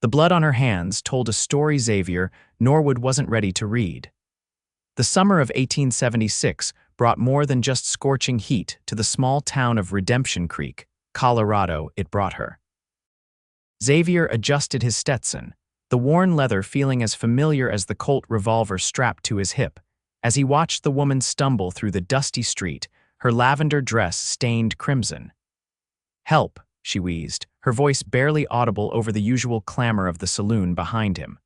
The blood on her hands told a story Xavier Norwood wasn't ready to read. The summer of 1876 brought more than just scorching heat to the small town of Redemption Creek, Colorado. It brought her. Xavier adjusted his Stetson, the worn leather feeling as familiar as the Colt revolver strapped to his hip, as he watched the woman stumble through the dusty street, her lavender dress stained crimson. "Help," she wheezed, her voice barely audible over the usual clamor of the saloon behind him.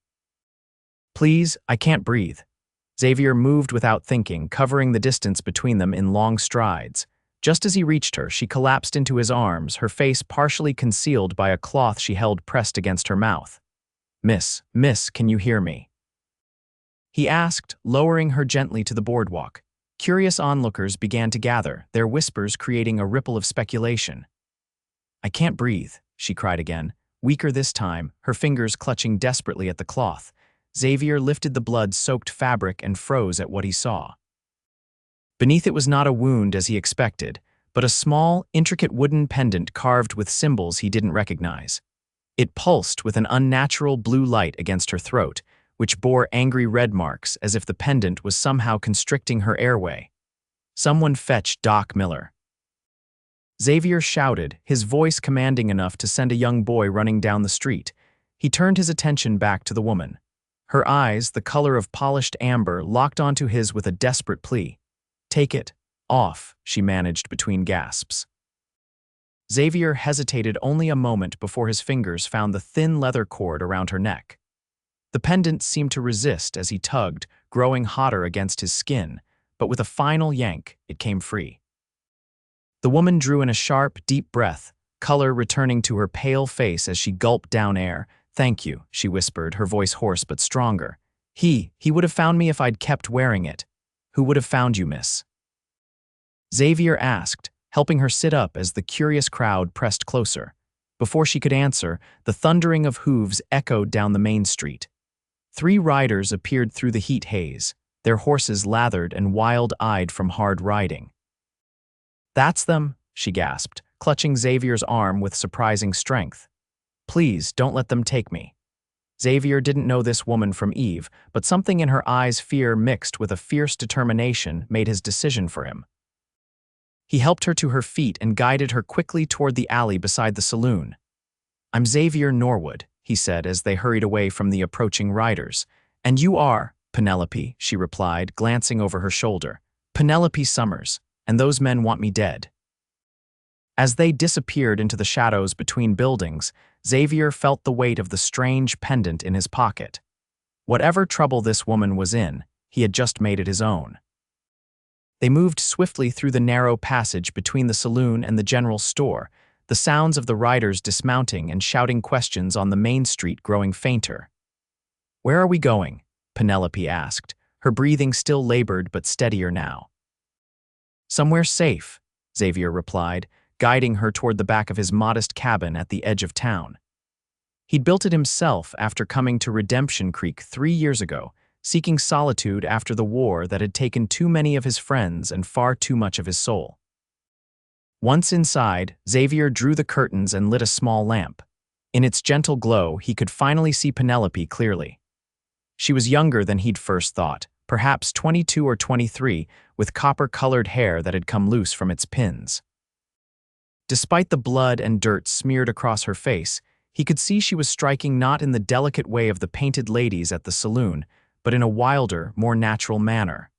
"Please, I can't breathe." Xavier moved without thinking, covering the distance between them in long strides. Just as he reached her, she collapsed into his arms, her face partially concealed by a cloth she held pressed against her mouth. Miss, can you hear me?" he asked, lowering her gently to the boardwalk. Curious onlookers began to gather, their whispers creating a ripple of speculation. "I can't breathe," she cried again, weaker this time, her fingers clutching desperately at the cloth. Xavier lifted the blood-soaked fabric and froze at what he saw. Beneath it was not a wound as he expected, but a small, intricate wooden pendant carved with symbols he didn't recognize. It pulsed with an unnatural blue light against her throat, which bore angry red marks as if the pendant was somehow constricting her airway. "Someone fetch Doc Miller." Xavier shouted, his voice commanding enough to send a young boy running down the street. He turned his attention back to the woman. Her eyes, the color of polished amber, locked onto his with a desperate plea. "Take it off," she managed between gasps. Xavier hesitated only a moment before his fingers found the thin leather cord around her neck. The pendant seemed to resist as he tugged, growing hotter against his skin, but with a final yank, it came free. The woman drew in a sharp, deep breath, color returning to her pale face as she gulped down air. "Thank you," she whispered, her voice hoarse but stronger. He would have found me if I'd kept wearing it." "Who would have found you, miss?" Xavier asked, helping her sit up as the curious crowd pressed closer. Before she could answer, the thundering of hooves echoed down the main street. 3 riders appeared through the heat haze, their horses lathered and wild-eyed from hard riding. "That's them," she gasped, clutching Xavier's arm with surprising strength. "Please, don't let them take me." Xavier didn't know this woman from Eve, but something in her eyes, fear mixed with a fierce determination, made his decision for him. He helped her to her feet and guided her quickly toward the alley beside the saloon. "I'm Xavier Norwood," he said as they hurried away from the approaching riders. "And you are?" "Penelope," she replied, glancing over her shoulder. "Penelope Summers, and those men want me dead." As they disappeared into the shadows between buildings, Xavier felt the weight of the strange pendant in his pocket. Whatever trouble this woman was in, he had just made it his own. They moved swiftly through the narrow passage between the saloon and the general store, the sounds of the riders dismounting and shouting questions on the main street growing fainter. "Where are we going?" Penelope asked, her breathing still labored but steadier now. "Somewhere safe," Xavier replied, guiding her toward the back of his modest cabin at the edge of town. He'd built it himself after coming to Redemption Creek 3 years ago, seeking solitude after the war that had taken too many of his friends and far too much of his soul. Once inside, Xavier drew the curtains and lit a small lamp. In its gentle glow, he could finally see Penelope clearly. She was younger than he'd first thought, perhaps 22 or 23, with copper-colored hair that had come loose from its pins. Despite the blood and dirt smeared across her face, he could see she was striking not in the delicate way of the painted ladies at the saloon, but in a wilder, more natural manner.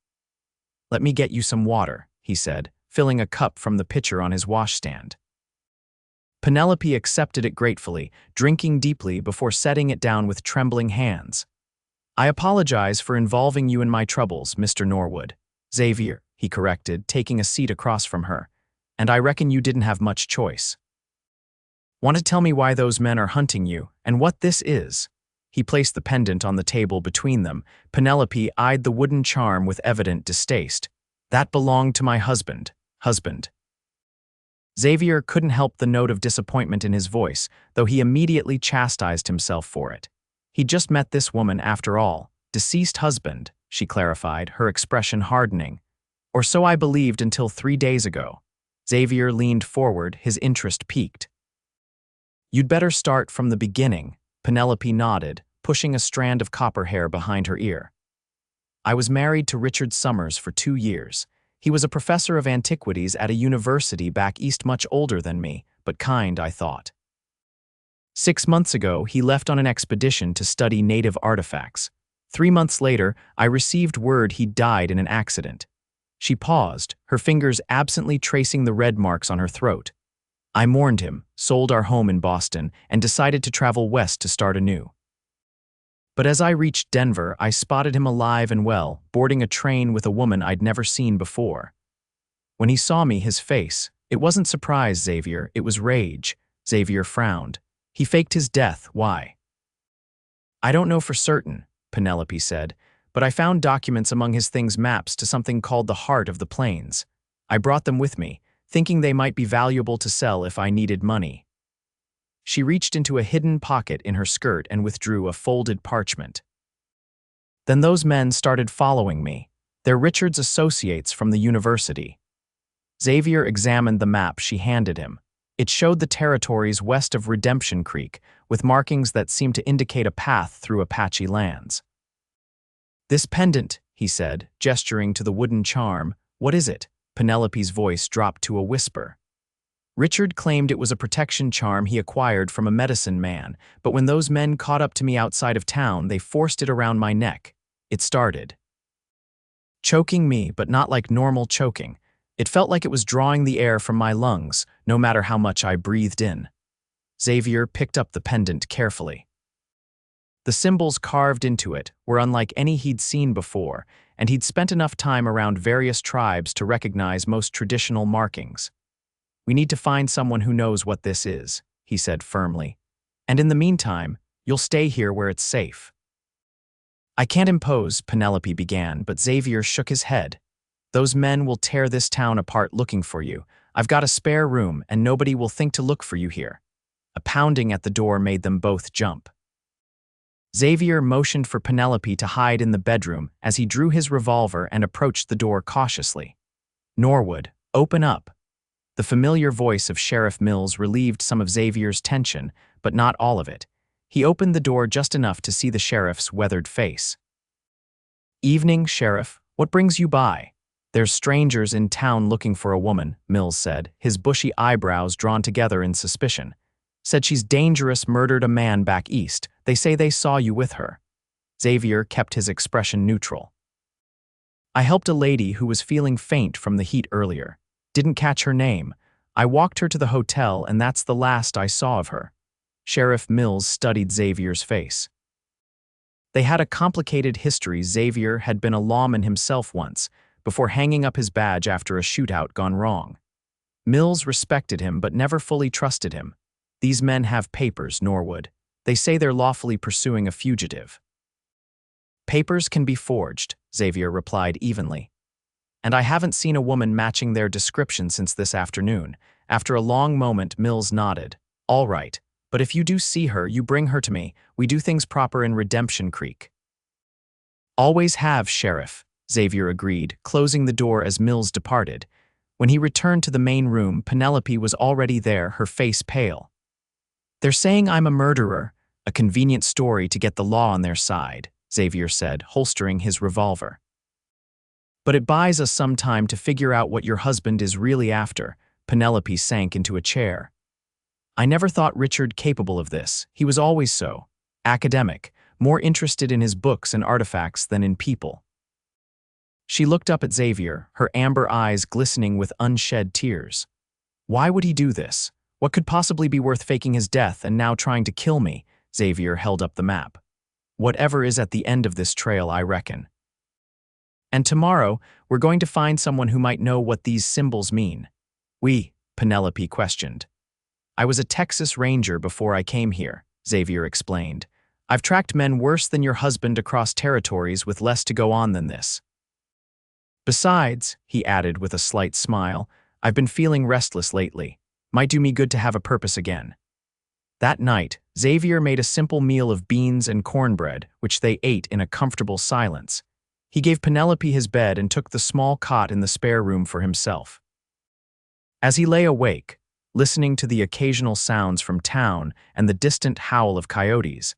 "Let me get you some water," he said, filling a cup from the pitcher on his washstand. Penelope accepted it gratefully, drinking deeply before setting it down with trembling hands. "I apologize for involving you in my troubles, Mr. Norwood." "Xavier," he corrected, taking a seat across from her. "And I reckon you didn't have much choice. Want to tell me why those men are hunting you, and what this is?" He placed the pendant on the table between them. Penelope eyed the wooden charm with evident distaste. "That belonged to my husband." "Husband." Xavier couldn't help the note of disappointment in his voice, though he immediately chastised himself for it. He'd just met this woman after all. "Deceased husband," she clarified, her expression hardening. "Or so I believed until 3 days ago." Xavier leaned forward, his interest piqued. "You'd better start from the beginning," Penelope nodded, pushing a strand of copper hair behind her ear. I was married to Richard Summers for 2 years. He was a professor of antiquities at a university back east, much older than me, but kind, I thought. 6 months ago, he left on an expedition to study native artifacts. 3 months later, I received word he'd died in an accident. She paused, her fingers absently tracing the red marks on her throat. I mourned him, sold our home in Boston, and decided to travel west to start anew. But as I reached Denver, I spotted him alive and well, boarding a train with a woman I'd never seen before. When he saw me, his face, it wasn't surprise, Xavier, it was rage. Xavier frowned. He faked his death, why? I don't know for certain, Penelope said, but I found documents among his things, maps to something called the Heart of the Plains. I brought them with me, thinking they might be valuable to sell if I needed money. She reached into a hidden pocket in her skirt and withdrew a folded parchment. Then those men started following me. They're Richard's associates from the university. Xavier examined the map she handed him. It showed the territories west of Redemption Creek, with markings that seemed to indicate a path through Apache lands. This pendant, he said, gesturing to the wooden charm. What is it? Penelope's voice dropped to a whisper. Richard claimed it was a protection charm he acquired from a medicine man, but when those men caught up to me outside of town, they forced it around my neck. It started choking me, but not like normal choking. It felt like it was drawing the air from my lungs, no matter how much I breathed in. Xavier picked up the pendant carefully. The symbols carved into it were unlike any he'd seen before, and he'd spent enough time around various tribes to recognize most traditional markings. We need to find someone who knows what this is, he said firmly. And in the meantime, you'll stay here where it's safe. I can't impose, Penelope began, but Xavier shook his head. Those men will tear this town apart looking for you. I've got a spare room, and nobody will think to look for you here. A pounding at the door made them both jump. Xavier motioned for Penelope to hide in the bedroom as he drew his revolver and approached the door cautiously. Norwood, open up. The familiar voice of Sheriff Mills relieved some of Xavier's tension, but not all of it. He opened the door just enough to see the sheriff's weathered face. Evening, Sheriff. What brings you by? There's strangers in town looking for a woman, Mills said, his bushy eyebrows drawn together in suspicion. Said she's dangerous, murdered a man back east. They say they saw you with her. Xavier kept his expression neutral. I helped a lady who was feeling faint from the heat earlier. Didn't catch her name. I walked her to the hotel, and that's the last I saw of her. Sheriff Mills studied Xavier's face. They had a complicated history. Xavier had been a lawman himself once, before hanging up his badge after a shootout gone wrong. Mills respected him but never fully trusted him. These men have papers, Norwood. They say they're lawfully pursuing a fugitive. Papers can be forged, Xavier replied evenly. And I haven't seen a woman matching their description since this afternoon. After a long moment, Mills nodded. All right, but if you do see her, you bring her to me. We do things proper in Redemption Creek. Always have, Sheriff, Xavier agreed, closing the door as Mills departed. When he returned to the main room, Penelope was already there, her face pale. They're saying I'm a murderer, a convenient story to get the law on their side, Xavier said, holstering his revolver. But it buys us some time to figure out what your husband is really after. Penelope sank into a chair. I never thought Richard capable of this. He was always so. Academic, more interested in his books and artifacts than in people. She looked up at Xavier, her amber eyes glistening with unshed tears. Why would he do this? What could possibly be worth faking his death and now trying to kill me? Xavier held up the map. Whatever is at the end of this trail, I reckon. And tomorrow, we're going to find someone who might know what these symbols mean. Penelope questioned. I was a Texas Ranger before I came here, Xavier explained. I've tracked men worse than your husband across territories with less to go on than this. Besides, he added with a slight smile, I've been feeling restless lately. Might do me good to have a purpose again. That night, Xavier made a simple meal of beans and cornbread, which they ate in a comfortable silence. He gave Penelope his bed and took the small cot in the spare room for himself. As he lay awake, listening to the occasional sounds from town and the distant howl of coyotes.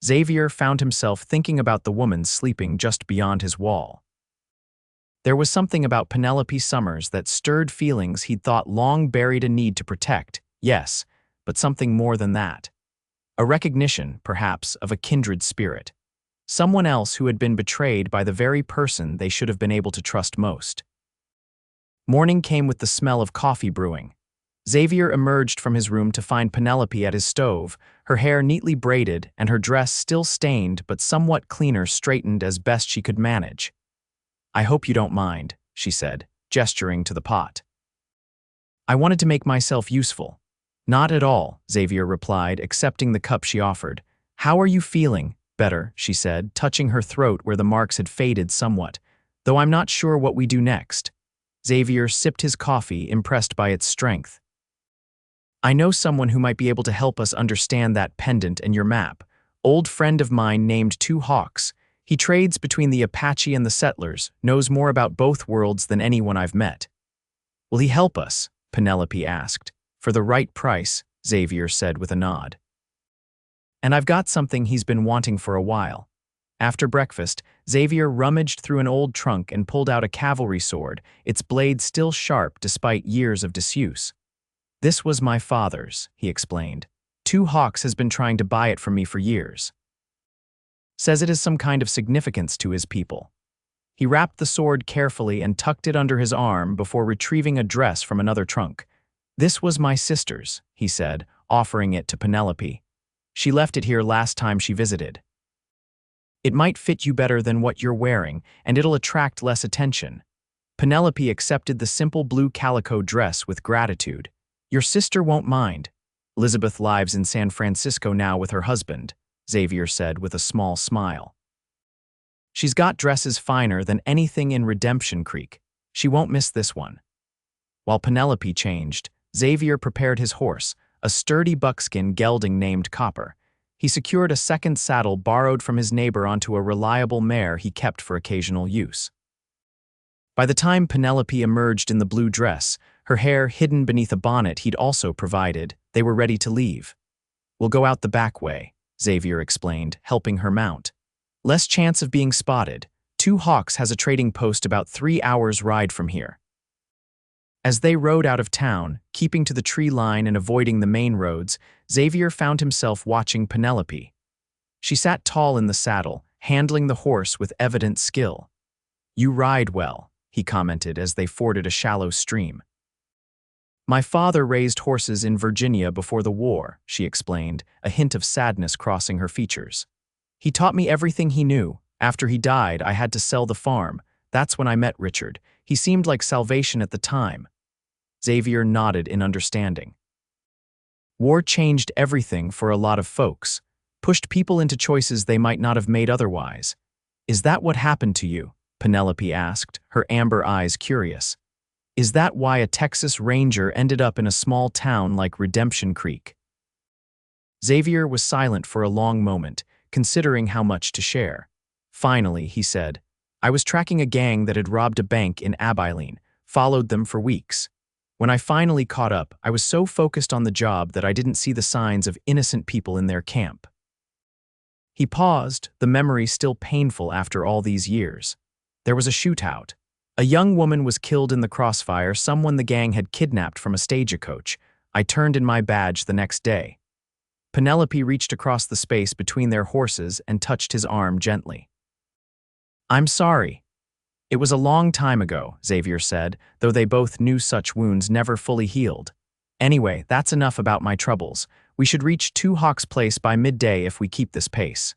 Xavier found himself thinking about the woman sleeping just beyond his wall. There was something about Penelope Summers that stirred feelings he'd thought long buried a need to protect, yes, but something more than that. A recognition, perhaps, of a kindred spirit. Someone else who had been betrayed by the very person they should have been able to trust most. Morning came with the smell of coffee brewing. Xavier emerged from his room to find Penelope at his stove, her hair neatly braided and her dress still stained but somewhat cleaner straightened as best she could manage. "I hope you don't mind," she said, gesturing to the pot. "I wanted to make myself useful." "Not at all," Xavier replied, accepting the cup she offered. "How are you feeling?" "Better," she said, touching her throat where the marks had faded somewhat, "though I'm not sure what we do next." Xavier sipped his coffee, impressed by its strength. "I know someone who might be able to help us understand that pendant and your map. Old friend of mine named Two Hawks. He trades between the Apache and the settlers, knows more about both worlds than anyone I've met." "Will he help us?" Penelope asked. "For the right price," Xavier said with a nod. "And I've got something he's been wanting for a while." After breakfast, Xavier rummaged through an old trunk and pulled out a cavalry sword, its blade still sharp despite years of disuse. "This was my father's," he explained. "Two Hawks has been trying to buy it from me for years. Says it has some kind of significance to his people." He wrapped the sword carefully and tucked it under his arm before retrieving a dress from another trunk. "This was my sister's," he said, offering it to Penelope. "She left it here last time she visited. It might fit you better than what you're wearing, and it'll attract less attention." Penelope accepted the simple blue calico dress with gratitude. "Your sister won't mind. Elizabeth lives in San Francisco now with her husband," Xavier said with a small smile. "She's got dresses finer than anything in Redemption Creek. She won't miss this one." While Penelope changed, Xavier prepared his horse, a sturdy buckskin gelding named Copper. He secured a second saddle borrowed from his neighbor onto a reliable mare he kept for occasional use. By the time Penelope emerged in the blue dress, her hair hidden beneath a bonnet he'd also provided, they were ready to leave. "We'll go out the back way," Xavier explained, helping her mount. "Less chance of being spotted. Two Hawks has a trading post about 3 hours' ride from here." As they rode out of town, keeping to the tree line and avoiding the main roads, Xavier found himself watching Penelope. She sat tall in the saddle, handling the horse with evident skill. "You ride well," he commented as they forded a shallow stream. "My father raised horses in Virginia before the war," she explained, a hint of sadness crossing her features. "He taught me everything he knew. After he died, I had to sell the farm. That's when I met Richard. He seemed like salvation at the time." Xavier nodded in understanding. "War changed everything for a lot of folks, pushed people into choices they might not have made otherwise. Is that what happened to you?" Penelope asked, her amber eyes curious. "Is that why a Texas Ranger ended up in a small town like Redemption Creek?" Xavier was silent for a long moment, considering how much to share. Finally, he said, "I was tracking a gang that had robbed a bank in Abilene, followed them for weeks. When I finally caught up, I was so focused on the job that I didn't see the signs of innocent people in their camp." He paused, the memory still painful after all these years. There was a shootout. A young woman was killed in the crossfire, someone the gang had kidnapped from a stagecoach. I turned in my badge the next day. Penelope reached across the space between their horses and touched his arm gently. "I'm sorry." "It was a long time ago," Xavier said, though they both knew such wounds never fully healed. "Anyway, that's enough about my troubles. We should reach Two Hawks' place by midday if we keep this pace."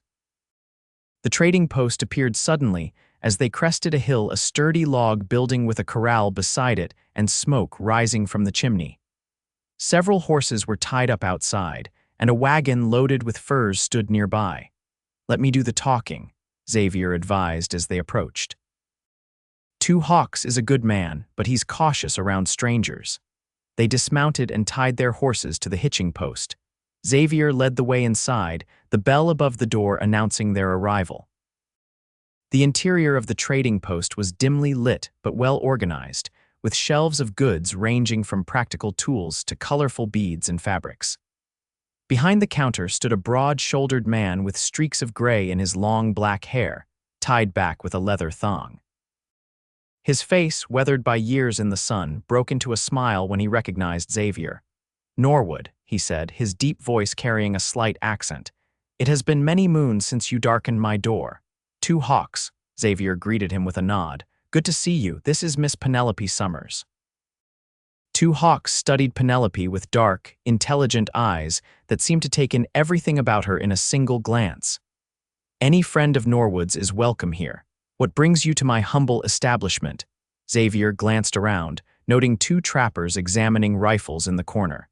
The trading post appeared suddenly as they crested a hill, a sturdy log building with a corral beside it and smoke rising from the chimney. Several horses were tied up outside, and a wagon loaded with furs stood nearby. "Let me do the talking," Xavier advised as they approached. "Two Hawks is a good man, but he's cautious around strangers." They dismounted and tied their horses to the hitching post. Xavier led the way inside, the bell above the door announcing their arrival. The interior of the trading post was dimly lit but well organized, with shelves of goods ranging from practical tools to colorful beads and fabrics. Behind the counter stood a broad-shouldered man with streaks of gray in his long black hair, tied back with a leather thong. His face, weathered by years in the sun, broke into a smile when he recognized Xavier. "Norwood," he said, his deep voice carrying a slight accent. "It has been many moons since you darkened my door." "Two hawks," Xavier greeted him with a nod. "Good to see you. This is Miss Penelope Summers." Two hawks studied Penelope with dark, intelligent eyes that seemed to take in everything about her in a single glance. "Any friend of Norwood's is welcome here. What brings you to my humble establishment?" Xavier glanced around, noting two trappers examining rifles in the corner.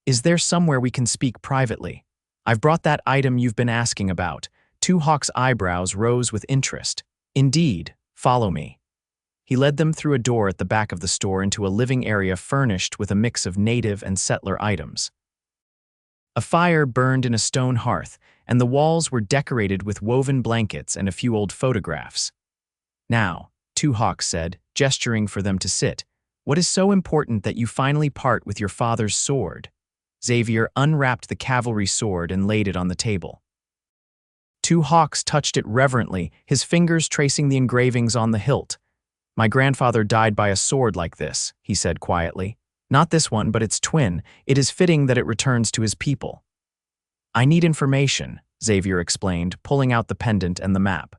"Is there somewhere we can speak privately? I've brought that item you've been asking about." Two hawks' eyebrows rose with interest. "Indeed, follow me." He led them through a door at the back of the store into a living area furnished with a mix of native and settler items. A fire burned in a stone hearth, and the walls were decorated with woven blankets and a few old photographs. "Now," Two Hawks said, gesturing for them to sit, "what is so important that you finally part with your father's sword?" Xavier unwrapped the cavalry sword and laid it on the table. Two Hawks touched it reverently, his fingers tracing the engravings on the hilt. "My grandfather died by a sword like this," he said quietly. "Not this one, but its twin. It is fitting that it returns to his people." "I need information," Xavier explained, pulling out the pendant and the map.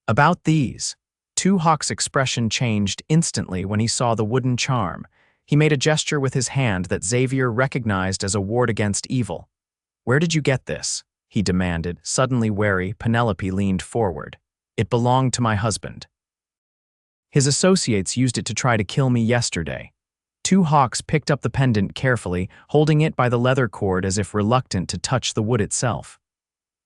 "About these." Two Hawks' expression changed instantly when he saw the wooden charm. He made a gesture with his hand that Xavier recognized as a ward against evil. "Where did you get this?" he demanded, suddenly wary. Penelope leaned forward. "It belonged to my husband. His associates used it to try to kill me yesterday." Two Hawks picked up the pendant carefully, holding it by the leather cord as if reluctant to touch the wood itself.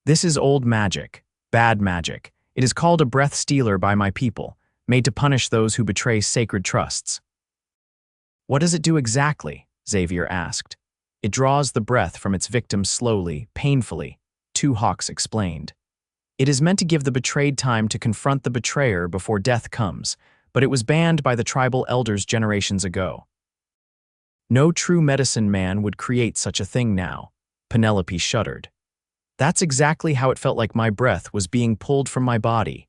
"This is old magic, bad magic. It is called a breath stealer by my people, made to punish those who betray sacred trusts." "What does it do exactly?" Xavier asked. "It draws the breath from its victim slowly, painfully," Two Hawks explained. "It is meant to give the betrayed time to confront the betrayer before death comes, but it was banned by the tribal elders generations ago. No true medicine man would create such a thing now." Penelope shuddered. "That's exactly how it felt like my breath was being pulled from my body."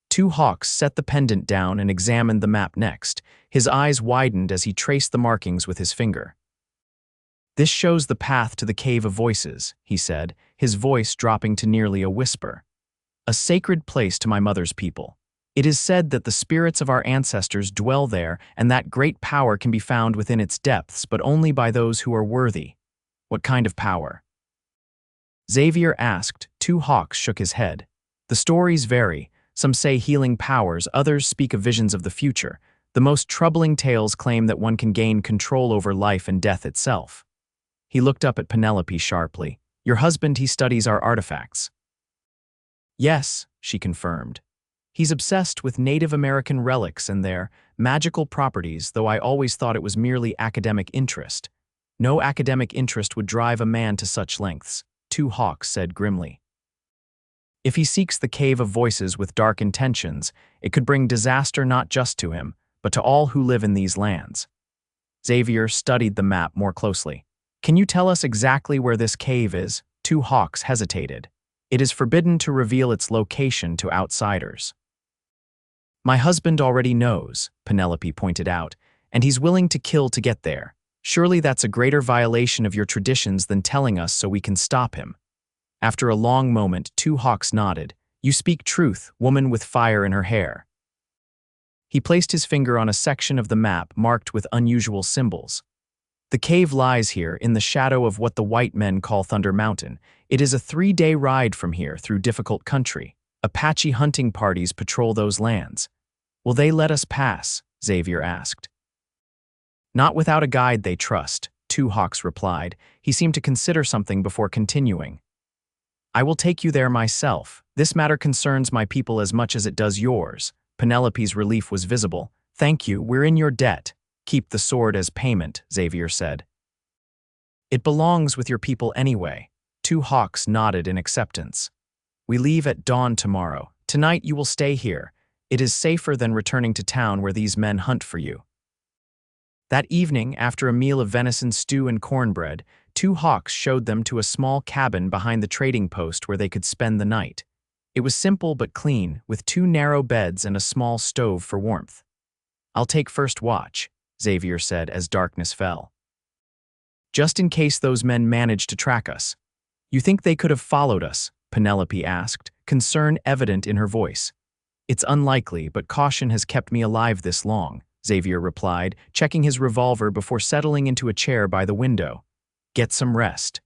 Two Hawks set the pendant down and examined the map next. His eyes widened as he traced the markings with his finger. "This shows the path to the Cave of Voices," he said, his voice dropping to nearly a whisper. "A sacred place to my mother's people. It is said that the spirits of our ancestors dwell there and that great power can be found within its depths, but only by those who are worthy." "What kind of power?" Xavier asked. Two Hawks shook his head. "The stories vary. Some say healing powers, others speak of visions of the future. The most troubling tales claim that one can gain control over life and death itself." He looked up at Penelope sharply. "Your husband, he studies our artifacts." "Yes," she confirmed. "He's obsessed with Native American relics and their magical properties, though I always thought it was merely academic interest." "No academic interest would drive a man to such lengths," Two Hawks said grimly. "If he seeks the Cave of Voices with dark intentions, it could bring disaster not just to him, but to all who live in these lands." Xavier studied the map more closely. "Can you tell us exactly where this cave is?" Two Hawks hesitated. "It is forbidden to reveal its location to outsiders." "My husband already knows," Penelope pointed out, "and he's willing to kill to get there. Surely that's a greater violation of your traditions than telling us so we can stop him." After a long moment, Two Hawks nodded. "You speak truth, woman with fire in her hair." He placed his finger on a section of the map marked with unusual symbols. "The cave lies here in the shadow of what the white men call Thunder Mountain. It is a 3-day ride from here through difficult country. Apache hunting parties patrol those lands." "Will they let us pass?" Xavier asked. "Not without a guide they trust," Two Hawks replied. He seemed to consider something before continuing. "I will take you there myself. This matter concerns my people as much as it does yours." Penelope's relief was visible. "Thank you, we're in your debt." "Keep the sword as payment," Xavier said. "It belongs with your people anyway." Two Hawks nodded in acceptance. "We leave at dawn tomorrow. Tonight you will stay here. It is safer than returning to town where these men hunt for you." That evening, after a meal of venison stew and cornbread, two hawks showed them to a small cabin behind the trading post where they could spend the night. It was simple but clean, with two narrow beds and a small stove for warmth. "I'll take first watch," Xavier said as darkness fell. "Just in case those men managed to track us." "You think they could have followed us?" Penelope asked, concern evident in her voice. "It's unlikely, but caution has kept me alive this long," Xavier replied, checking his revolver before settling into a chair by the window. "Get some rest.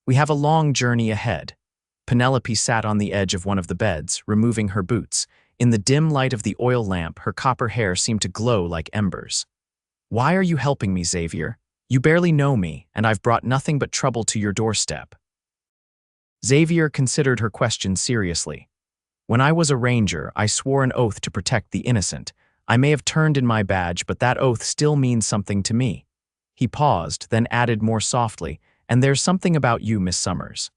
We have a long journey ahead." Penelope sat on the edge of one of the beds, removing her boots. In the dim light of the oil lamp, her copper hair seemed to glow like embers. "Why are you helping me, Xavier? You barely know me, and I've brought nothing but trouble to your doorstep." Xavier considered her question seriously. "When I was a ranger, I swore an oath to protect the innocent. I may have turned in my badge, but that oath still means something to me." He paused, then added more softly, "And there's something about you, Miss Summers.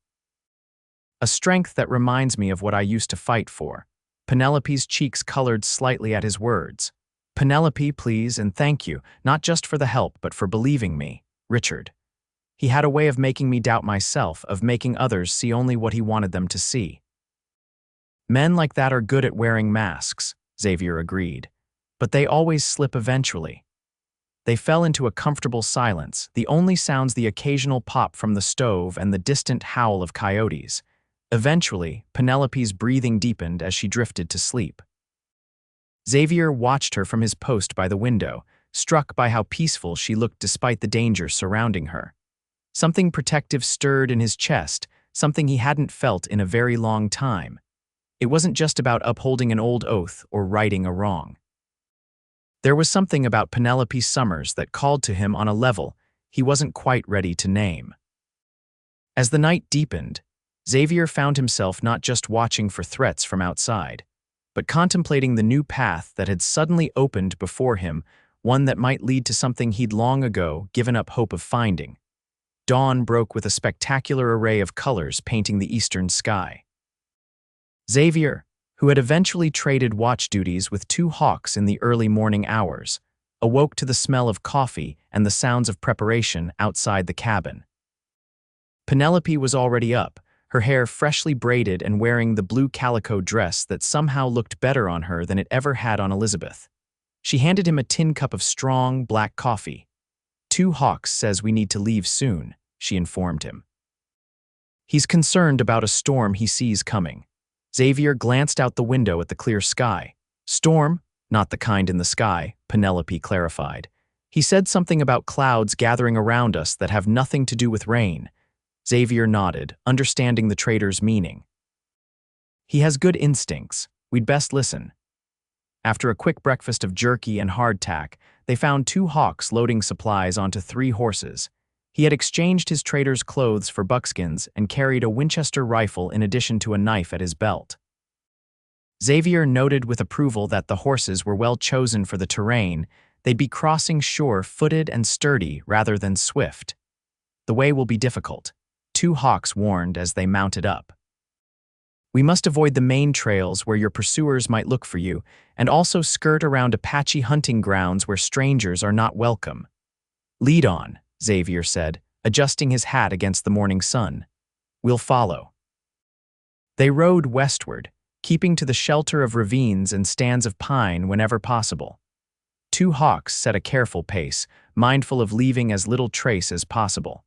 A strength that reminds me of what I used to fight for." Penelope's cheeks colored slightly at his words. "Penelope, please, and thank you, not just for the help, but for believing me, Richard." He had a way of making me doubt myself, of making others see only what he wanted them to see. "Men like that are good at wearing masks," Xavier agreed. "But they always slip eventually." They fell into a comfortable silence, the only sounds the occasional pop from the stove and the distant howl of coyotes. Eventually, Penelope's breathing deepened as she drifted to sleep. Xavier watched her from his post by the window, struck by how peaceful she looked despite the danger surrounding her. Something protective stirred in his chest, something he hadn't felt in a very long time. It wasn't just about upholding an old oath or righting a wrong. There was something about Penelope Summers that called to him on a level he wasn't quite ready to name. As the night deepened, Xavier found himself not just watching for threats from outside, but contemplating the new path that had suddenly opened before him, one that might lead to something he'd long ago given up hope of finding. Dawn broke with a spectacular array of colors painting the eastern sky. Xavier, who had eventually traded watch duties with two hawks in the early morning hours, awoke to the smell of coffee and the sounds of preparation outside the cabin. Penelope was already up, her hair freshly braided and wearing the blue calico dress that somehow looked better on her than it ever had on Elizabeth. She handed him a tin cup of strong, black coffee. "Two hawks says we need to leave soon," she informed him. "He's concerned about a storm he sees coming." Xavier glanced out the window at the clear sky. "Storm? Not the kind in the sky," Penelope clarified. "He said something about clouds gathering around us that have nothing to do with rain." Xavier nodded, understanding the trader's meaning. "He has good instincts. We'd best listen." After a quick breakfast of jerky and hardtack, they found two hawks loading supplies onto 3 horses. He had exchanged his trader's clothes for buckskins and carried a Winchester rifle in addition to a knife at his belt. Xavier noted with approval that the horses were well chosen for the terrain. They'd be crossing sure-footed and sturdy rather than swift. "The way will be difficult," two hawks warned as they mounted up. "We must avoid the main trails where your pursuers might look for you, and also skirt around patchy hunting grounds where strangers are not welcome." "Lead on," Xavier said, adjusting his hat against the morning sun. "We'll follow." They rode westward, keeping to the shelter of ravines and stands of pine whenever possible. Two hawks set a careful pace, mindful of leaving as little trace as possible.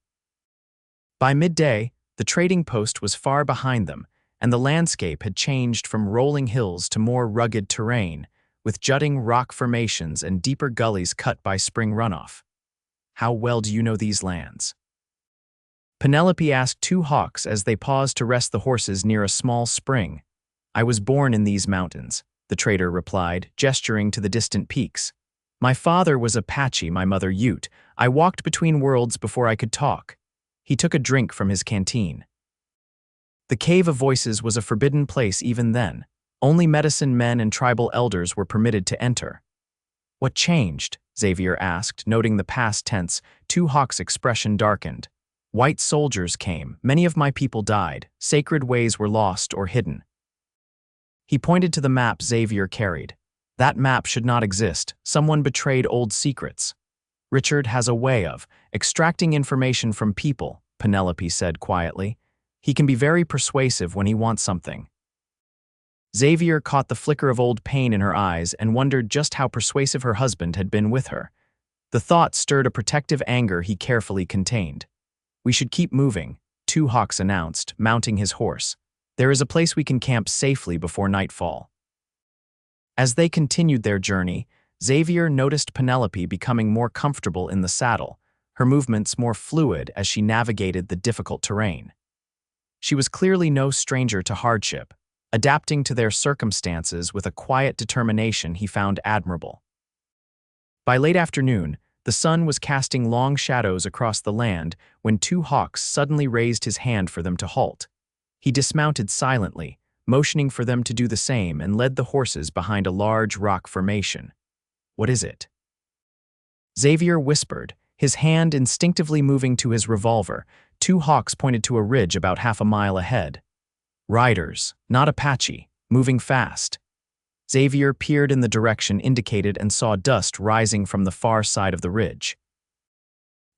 By midday, the trading post was far behind them, and the landscape had changed from rolling hills to more rugged terrain, with jutting rock formations and deeper gullies cut by spring runoff. "How well do you know these lands?" Penelope asked two hawks as they paused to rest the horses near a small spring. "I was born in these mountains," the trader replied, gesturing to the distant peaks. "My father was Apache, my mother Ute. I walked between worlds before I could talk." He took a drink from his canteen. The Cave of Voices was a forbidden place even then. Only medicine men and tribal elders were permitted to enter. "What changed?" Xavier asked, noting the past tense. Two hawks' expression darkened. "White soldiers came. Many of my people died. Sacred ways were lost or hidden." He pointed to the map Xavier carried. That map should not exist. Someone betrayed old secrets. Richard has a way of extracting information from people, Penelope said quietly. He can be very persuasive when he wants something. Xavier caught the flicker of old pain in her eyes and wondered just how persuasive her husband had been with her. The thought stirred a protective anger he carefully contained. "We should keep moving," Two Hawks announced, mounting his horse. "There is a place we can camp safely before nightfall." As they continued their journey, Xavier noticed Penelope becoming more comfortable in the saddle, her movements more fluid as she navigated the difficult terrain. She was clearly no stranger to hardship, adapting to their circumstances with a quiet determination he found admirable. By late afternoon, the sun was casting long shadows across the land when Two Hawks suddenly raised his hand for them to halt. He dismounted silently, motioning for them to do the same, and led the horses behind a large rock formation. "What is it?" Xavier whispered, his hand instinctively moving to his revolver. Two Hawks pointed to a ridge about half a mile ahead. "Riders, not Apache, moving fast." Xavier peered in the direction indicated and saw dust rising from the far side of the ridge.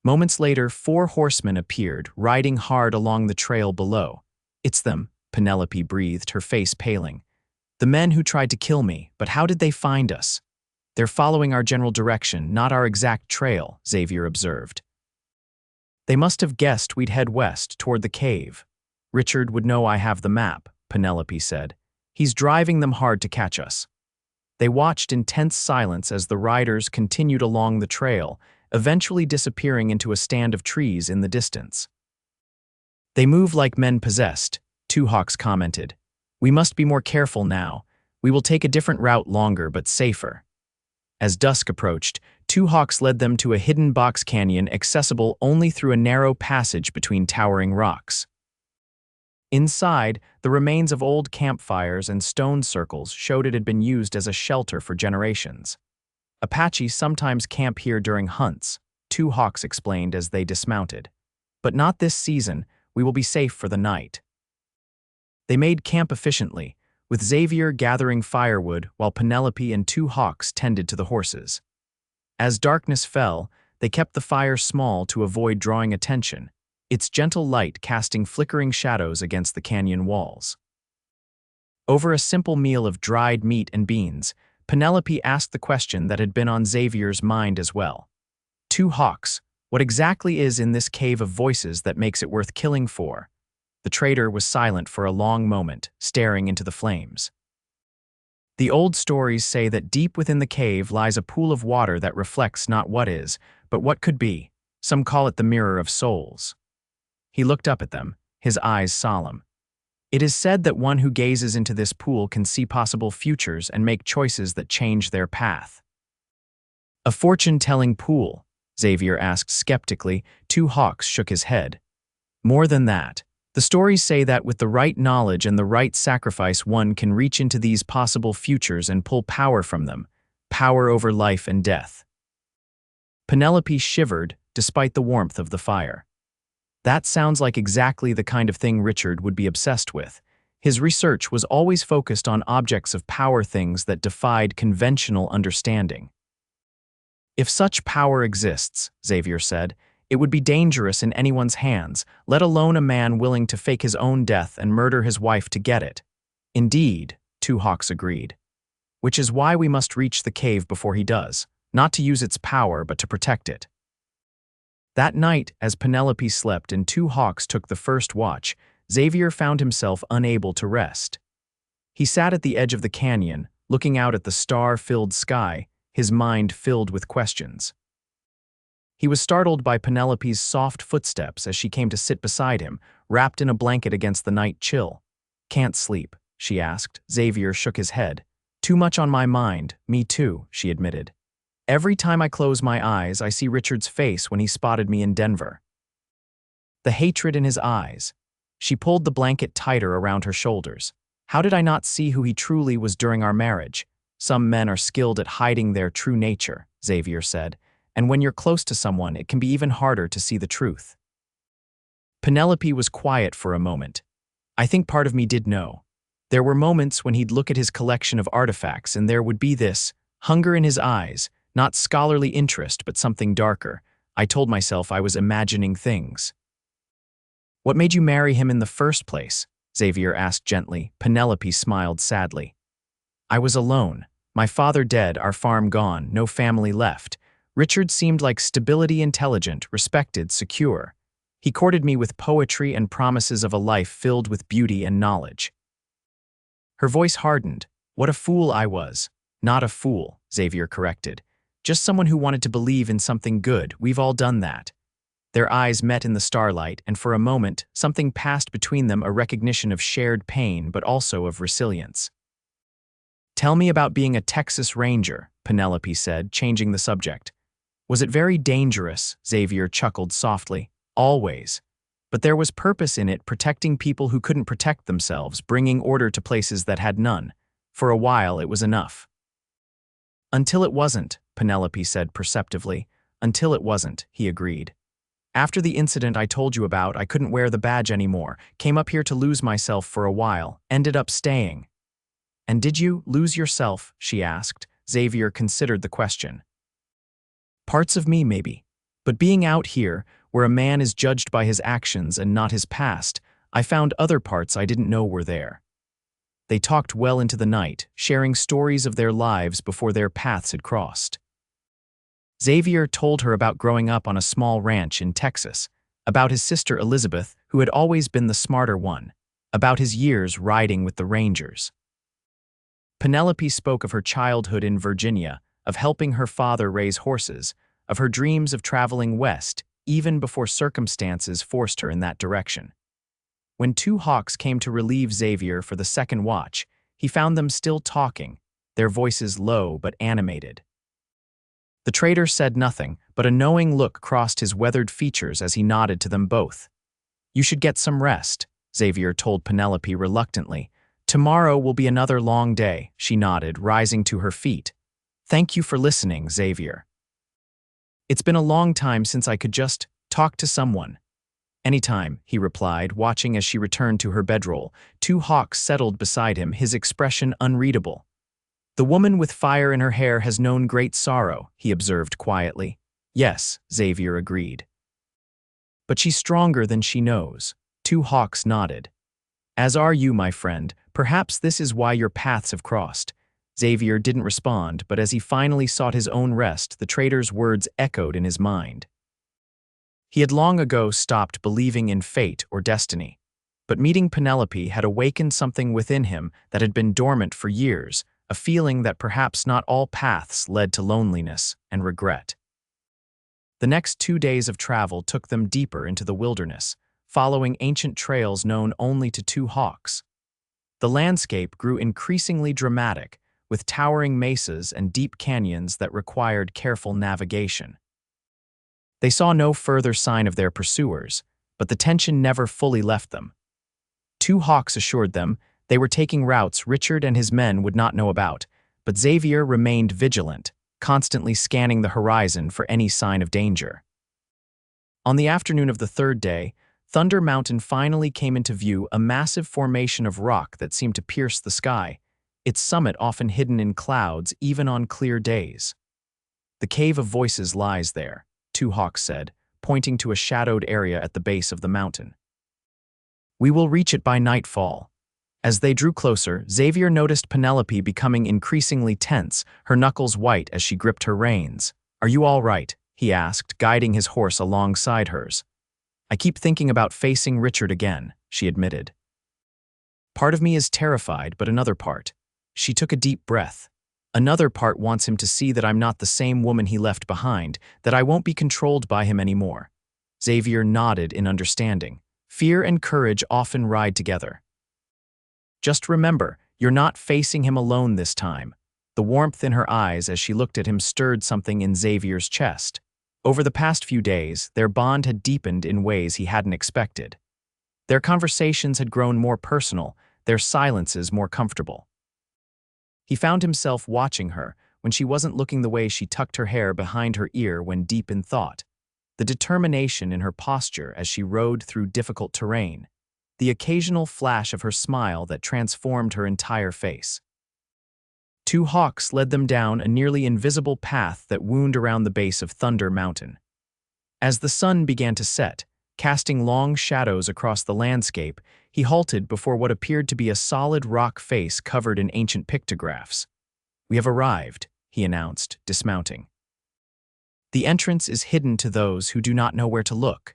Moments later, 4 horsemen appeared, riding hard along the trail below. "It's them," Penelope breathed, her face paling. "The men who tried to kill me, but how did they find us?" "They're following our general direction, not our exact trail," Xavier observed. "They must have guessed we'd head west, toward the cave." "Richard would know I have the map," Penelope said. "He's driving them hard to catch us." They watched in tense silence as the riders continued along the trail, eventually disappearing into a stand of trees in the distance. "They move like men possessed," Two Hawks commented. "We must be more careful now. We will take a different route, longer but safer." As dusk approached, Two Hawks led them to a hidden box canyon accessible only through a narrow passage between towering rocks. Inside, the remains of old campfires and stone circles showed it had been used as a shelter for generations. "Apaches sometimes camp here during hunts," Two Hawks explained as they dismounted. "But not this season. We will be safe for the night." They made camp efficiently, with Xavier gathering firewood while Penelope and Two Hawks tended to the horses. As darkness fell, they kept the fire small to avoid drawing attention, its gentle light casting flickering shadows against the canyon walls. Over a simple meal of dried meat and beans, Penelope asked the question that had been on Xavier's mind as well. "Two Hawks, what exactly is in this cave of voices that makes it worth killing for?" The trader was silent for a long moment, staring into the flames. "The old stories say that deep within the cave lies a pool of water that reflects not what is, but what could be. Some call it the mirror of souls." He looked up at them, his eyes solemn. "It is said that one who gazes into this pool can see possible futures and make choices that change their path." "A fortune-telling pool?" Xavier asked skeptically. Two Hawks shook his head. "More than that. The stories say that with the right knowledge and the right sacrifice, one can reach into these possible futures and pull power from them, power over life and death." Penelope shivered despite the warmth of the fire. That sounds like exactly the kind of thing Richard would be obsessed with. His research was always focused on objects of power, things that defied conventional understanding. "If such power exists," Xavier said, "it would be dangerous in anyone's hands, let alone a man willing to fake his own death and murder his wife to get it." "Indeed," Two Hawks agreed. "Which is why we must reach the cave before he does, not to use its power but to protect it." That night, as Penelope slept and Two Hawks took the first watch, Xavier found himself unable to rest. He sat at the edge of the canyon, looking out at the star-filled sky, his mind filled with questions. He was startled by Penelope's soft footsteps as she came to sit beside him, wrapped in a blanket against the night chill. "Can't sleep?" she asked. Xavier shook his head. "Too much on my mind." "Me too," she admitted. "Every time I close my eyes, I see Richard's face when he spotted me in Denver. The hatred in his eyes." She pulled the blanket tighter around her shoulders. "How did I not see who he truly was during our marriage?" "Some men are skilled at hiding their true nature," Xavier said. "And when you're close to someone, it can be even harder to see the truth." Penelope was quiet for a moment. "I think part of me did know." There were moments when he'd look at his collection of artifacts and there would be this hunger in his eyes, not scholarly interest but something darker. I told myself I was imagining things. "What made you marry him in the first place?" Xavier asked gently. Penelope smiled sadly. "I was alone. My father dead, our farm gone, no family left. Richard seemed like stability, intelligent, respected, secure. He courted me with poetry and promises of a life filled with beauty and knowledge." Her voice hardened. "What a fool I was." "Not a fool," Xavier corrected. "Just someone who wanted to believe in something good. We've all done that." Their eyes met in the starlight, and for a moment, something passed between them, a recognition of shared pain, but also of resilience. "Tell me about being a Texas Ranger," Penelope said, changing the subject. "Was it very dangerous?" Xavier chuckled softly. "Always. But there was purpose in it, protecting people who couldn't protect themselves, bringing order to places that had none. For a while, it was enough." "Until it wasn't," Penelope said perceptively. "Until it wasn't," he agreed. "After the incident I told you about, I couldn't wear the badge anymore. Came up here to lose myself for a while. Ended up staying." "And did you lose yourself?" she asked. Xavier considered the question. "Parts of me, maybe. But being out here, where a man is judged by his actions and not his past, I found other parts I didn't know were there." They talked well into the night, sharing stories of their lives before their paths had crossed. Xavier told her about growing up on a small ranch in Texas, about his sister Elizabeth, who had always been the smarter one, about his years riding with the Rangers. Penelope spoke of her childhood in Virginia, of helping her father raise horses, of her dreams of traveling west, even before circumstances forced her in that direction. When two hawks came to relieve Xavier for the second watch, he found them still talking, their voices low but animated. The trader said nothing, but a knowing look crossed his weathered features as he nodded to them both. "You should get some rest," Xavier told Penelope reluctantly. "Tomorrow will be another long day," she nodded, rising to her feet. "Thank you for listening, Xavier. It's been a long time since I could just talk to someone." "Anytime," he replied, watching as she returned to her bedroll. Two hawks settled beside him, his expression unreadable. "The woman with fire in her hair has known great sorrow," he observed quietly. "Yes," Xavier agreed. "But she's stronger than she knows." Two hawks nodded. "As are you, my friend. Perhaps this is why your paths have crossed." Xavier didn't respond, but as he finally sought his own rest, the trader's words echoed in his mind. He had long ago stopped believing in fate or destiny. But meeting Penelope had awakened something within him that had been dormant for years, a feeling that perhaps not all paths led to loneliness and regret. The next 2 days of travel took them deeper into the wilderness, following ancient trails known only to two hawks. The landscape grew increasingly dramatic, with towering mesas and deep canyons that required careful navigation. They saw no further sign of their pursuers, but the tension never fully left them. Two hawks assured them they were taking routes Richard and his men would not know about, but Xavier remained vigilant, constantly scanning the horizon for any sign of danger. On the afternoon of the third day, Thunder Mountain finally came into view, a massive formation of rock that seemed to pierce the sky, its summit often hidden in clouds even on clear days. "The Cave of Voices lies there," Two Hawks said, pointing to a shadowed area at the base of the mountain. "We will reach it by nightfall." As they drew closer, Xavier noticed Penelope becoming increasingly tense, her knuckles white as she gripped her reins. "Are you all right?" he asked, guiding his horse alongside hers. "I keep thinking about facing Richard again," she admitted. "Part of me is terrified, but another part." She took a deep breath. "Another part wants him to see that I'm not the same woman he left behind, that I won't be controlled by him anymore." Xavier nodded in understanding. Fear and courage often ride together. "Just remember, you're not facing him alone this time." The warmth in her eyes as she looked at him stirred something in Xavier's chest. Over the past few days, their bond had deepened in ways he hadn't expected. Their conversations had grown more personal, their silences more comfortable. He found himself watching her when she wasn't looking, the way she tucked her hair behind her ear when deep in thought, the determination in her posture as she rode through difficult terrain. the occasional flash of her smile that transformed her entire face. Two hawks led them down a nearly invisible path that wound around the base of Thunder Mountain. As the sun began to set, casting long shadows across the landscape, he halted before what appeared to be a solid rock face covered in ancient pictographs. "We have arrived," he announced, dismounting. "The entrance is hidden to those who do not know where to look."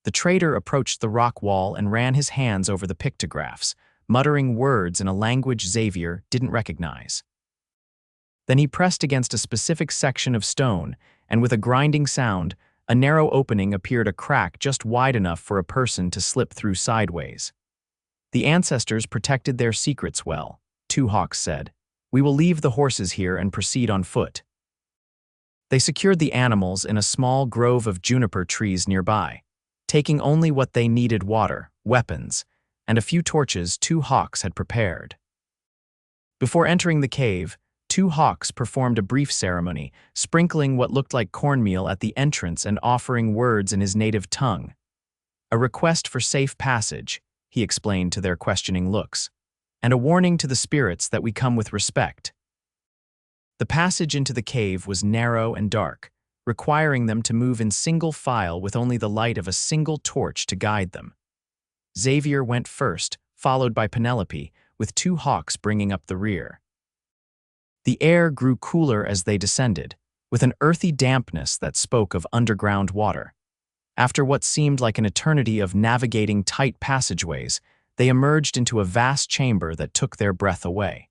The trader approached the rock wall and ran his hands over the pictographs, muttering words in a language Xavier didn't recognize. Then he pressed against a specific section of stone, and with a grinding sound, a narrow opening appeared, a crack just wide enough for a person to slip through sideways. "The ancestors protected their secrets well," Two Hawks said. "We will leave the horses here and proceed on foot." They secured the animals in a small grove of juniper trees nearby, taking only what they needed: water, weapons, and a few torches Two Hawks had prepared. Before entering the cave, Two Hawks performed a brief ceremony, sprinkling what looked like cornmeal at the entrance and offering words in his native tongue. "A request for safe passage," he explained to their questioning looks, "and a warning to the spirits that we come with respect." The passage into the cave was narrow and dark, requiring them to move in single file with only the light of a single torch to guide them. Xavier went first, followed by Penelope, with Two Hawks bringing up the rear. The air grew cooler as they descended, with an earthy dampness that spoke of underground water. After what seemed like an eternity of navigating tight passageways, they emerged into a vast chamber that took their breath away.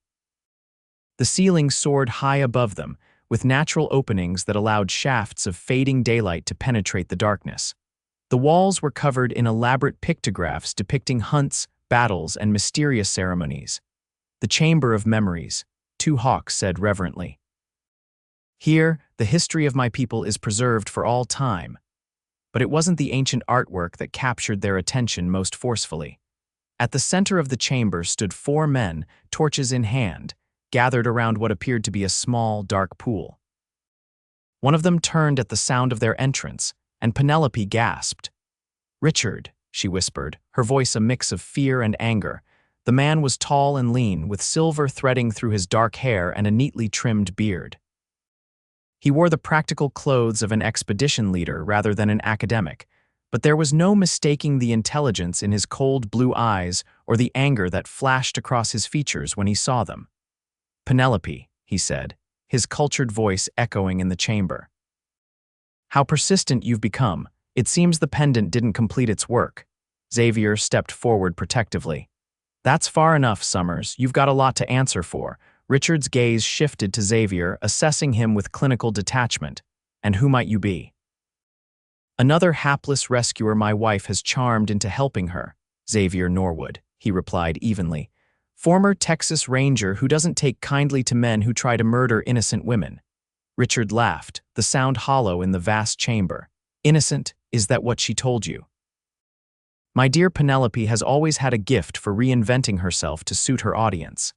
The ceiling soared high above them, with natural openings that allowed shafts of fading daylight to penetrate the darkness. The walls were covered in elaborate pictographs depicting hunts, battles, and mysterious ceremonies. "The Chamber of Memories," Two Hawks said reverently. "Here, the history of my people is preserved for all time." But it wasn't the ancient artwork that captured their attention most forcefully. At the center of the chamber stood four men, torches in hand, gathered around what appeared to be a small, dark pool. One of them turned at the sound of their entrance, and Penelope gasped. "Richard," she whispered, her voice a mix of fear and anger. The man was tall and lean, with silver threading through his dark hair and a neatly trimmed beard. He wore the practical clothes of an expedition leader rather than an academic, but there was no mistaking the intelligence in his cold blue eyes or the anger that flashed across his features when he saw them. "Penelope," he said, his cultured voice echoing in the chamber. "How persistent you've become. It seems the pendant didn't complete its work." Xavier stepped forward protectively. "That's far enough, Summers. You've got a lot to answer for." Richard's gaze shifted to Xavier, assessing him with clinical detachment. "And who might you be?" "Another hapless rescuer my wife has charmed into helping her, Xavier Norwood," he replied evenly. "Former Texas Ranger who doesn't take kindly to men who try to murder innocent women." Richard laughed, the sound hollow in the vast chamber. "Innocent, is that what she told you?" "My dear Penelope has always had a gift for reinventing herself to suit her audience."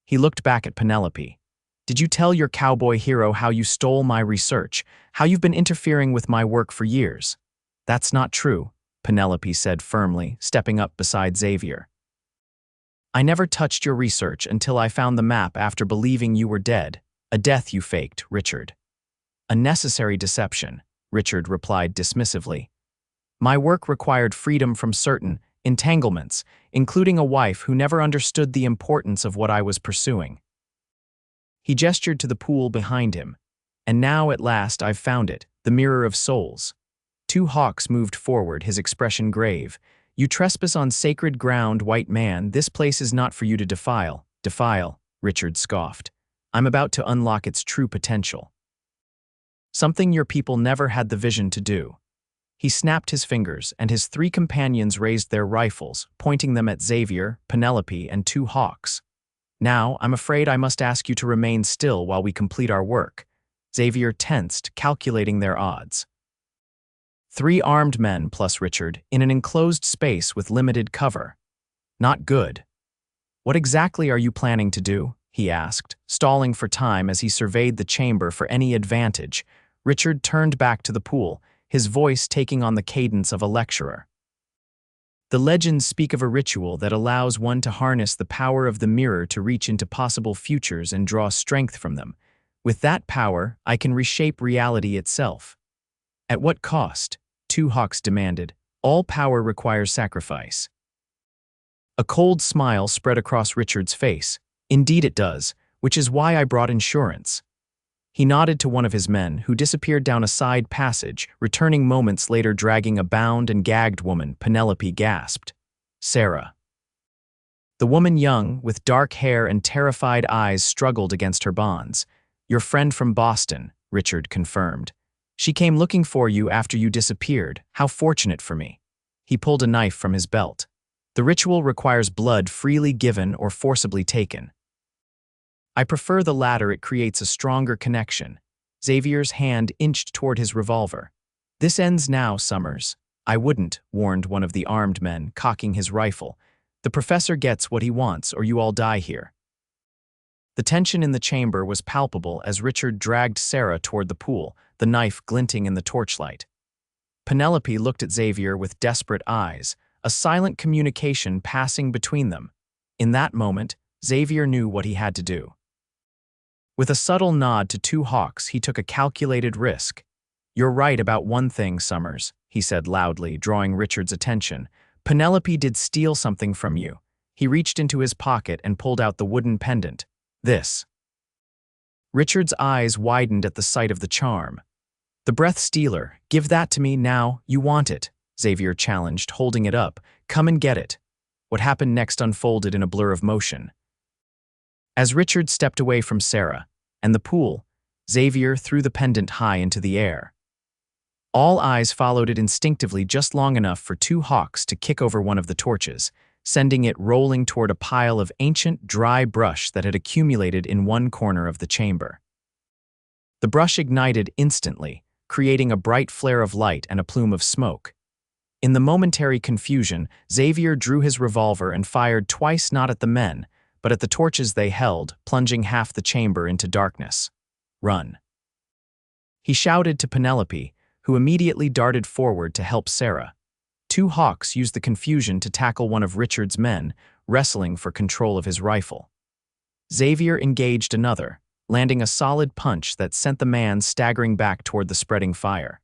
He looked back at Penelope. "Did you tell your cowboy hero how you stole my research, how you've been interfering with my work for years?" "That's not true," Penelope said firmly, stepping up beside Xavier. "I never touched your research until I found the map after believing you were dead. A death you faked, Richard." "A necessary deception," Richard replied dismissively. "My work required freedom from certain entanglements, including a wife who never understood the importance of what I was pursuing." He gestured to the pool behind him. "And now, at last, I've found it, the Mirror of Souls." Two Hawks moved forward, his expression grave. "You trespass on sacred ground, white man. This place is not for you to defile." "Defile," Richard scoffed. "I'm about to unlock its true potential. Something your people never had the vision to do." He snapped his fingers, and his three companions raised their rifles, pointing them at Xavier, Penelope, and Two Hawks. "Now, I'm afraid I must ask you to remain still while we complete our work." Xavier tensed, calculating their odds. 3 armed men plus Richard, in an enclosed space with limited cover. Not good. "What exactly are you planning to do?" he asked, stalling for time as he surveyed the chamber for any advantage. Richard turned back to the pool, his voice taking on the cadence of a lecturer. The legends speak of a ritual that allows one to harness the power of the mirror to reach into possible futures and draw strength from them. With that power, I can reshape reality itself. At what cost? Two Hawks demanded. All power requires sacrifice. A cold smile spread across Richard's face. Indeed it does, which is why I brought insurance. He nodded to one of his men, who disappeared down a side passage, returning moments later dragging a bound and gagged woman. Penelope gasped. Sarah. The woman, young, with dark hair and terrified eyes, struggled against her bonds. Your friend from Boston, Richard confirmed. She came looking for you after you disappeared. How fortunate for me. He pulled a knife from his belt. The ritual requires blood freely given or forcibly taken. I prefer the latter. It creates a stronger connection. Xavier's hand inched toward his revolver. This ends now, Summers. I wouldn't, warned one of the armed men, cocking his rifle. The professor gets what he wants, or you all die here. The tension in the chamber was palpable as Richard dragged Sarah toward the pool, the knife glinting in the torchlight. Penelope looked at Xavier with desperate eyes, a silent communication passing between them. In that moment, Xavier knew what he had to do. With a subtle nod to Two Hawks, he took a calculated risk. You're right about one thing, Summers, he said loudly, drawing Richard's attention. Penelope did steal something from you. He reached into his pocket and pulled out the wooden pendant. This. Richard's eyes widened at the sight of the charm. The breath stealer, give that to me now, you want it, Xavier challenged, holding it up. Come and get it. What happened next unfolded in a blur of motion. As Richard stepped away from Sarah and the pool, Xavier threw the pendant high into the air. All eyes followed it instinctively, just long enough for Two Hawks to kick over one of the torches, sending it rolling toward a pile of ancient, dry brush that had accumulated in one corner of the chamber. The brush ignited instantly, creating a bright flare of light and a plume of smoke. In the momentary confusion, Xavier drew his revolver and fired twice, not at the men, but at the torches they held, plunging half the chamber into darkness. Run. He shouted to Penelope, who immediately darted forward to help Sarah. Two Hawks used the confusion to tackle one of Richard's men, wrestling for control of his rifle. Xavier engaged another, landing a solid punch that sent the man staggering back toward the spreading fire.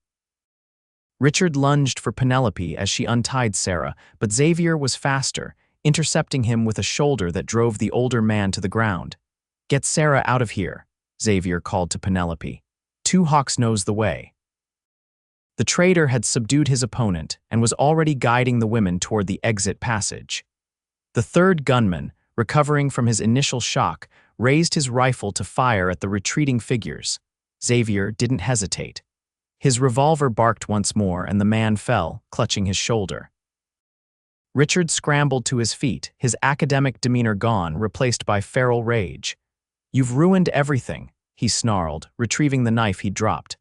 Richard lunged for Penelope as she untied Sarah, but Xavier was faster, intercepting him with a shoulder that drove the older man to the ground. Get Sarah out of here, Xavier called to Penelope. Two Hawks knows the way. The traitor had subdued his opponent and was already guiding the women toward the exit passage. The third gunman, recovering from his initial shock, raised his rifle to fire at the retreating figures. Xavier didn't hesitate. His revolver barked once more and the man fell, clutching his shoulder. Richard scrambled to his feet, his academic demeanor gone, replaced by feral rage. You've ruined everything, he snarled, retrieving the knife he'd dropped.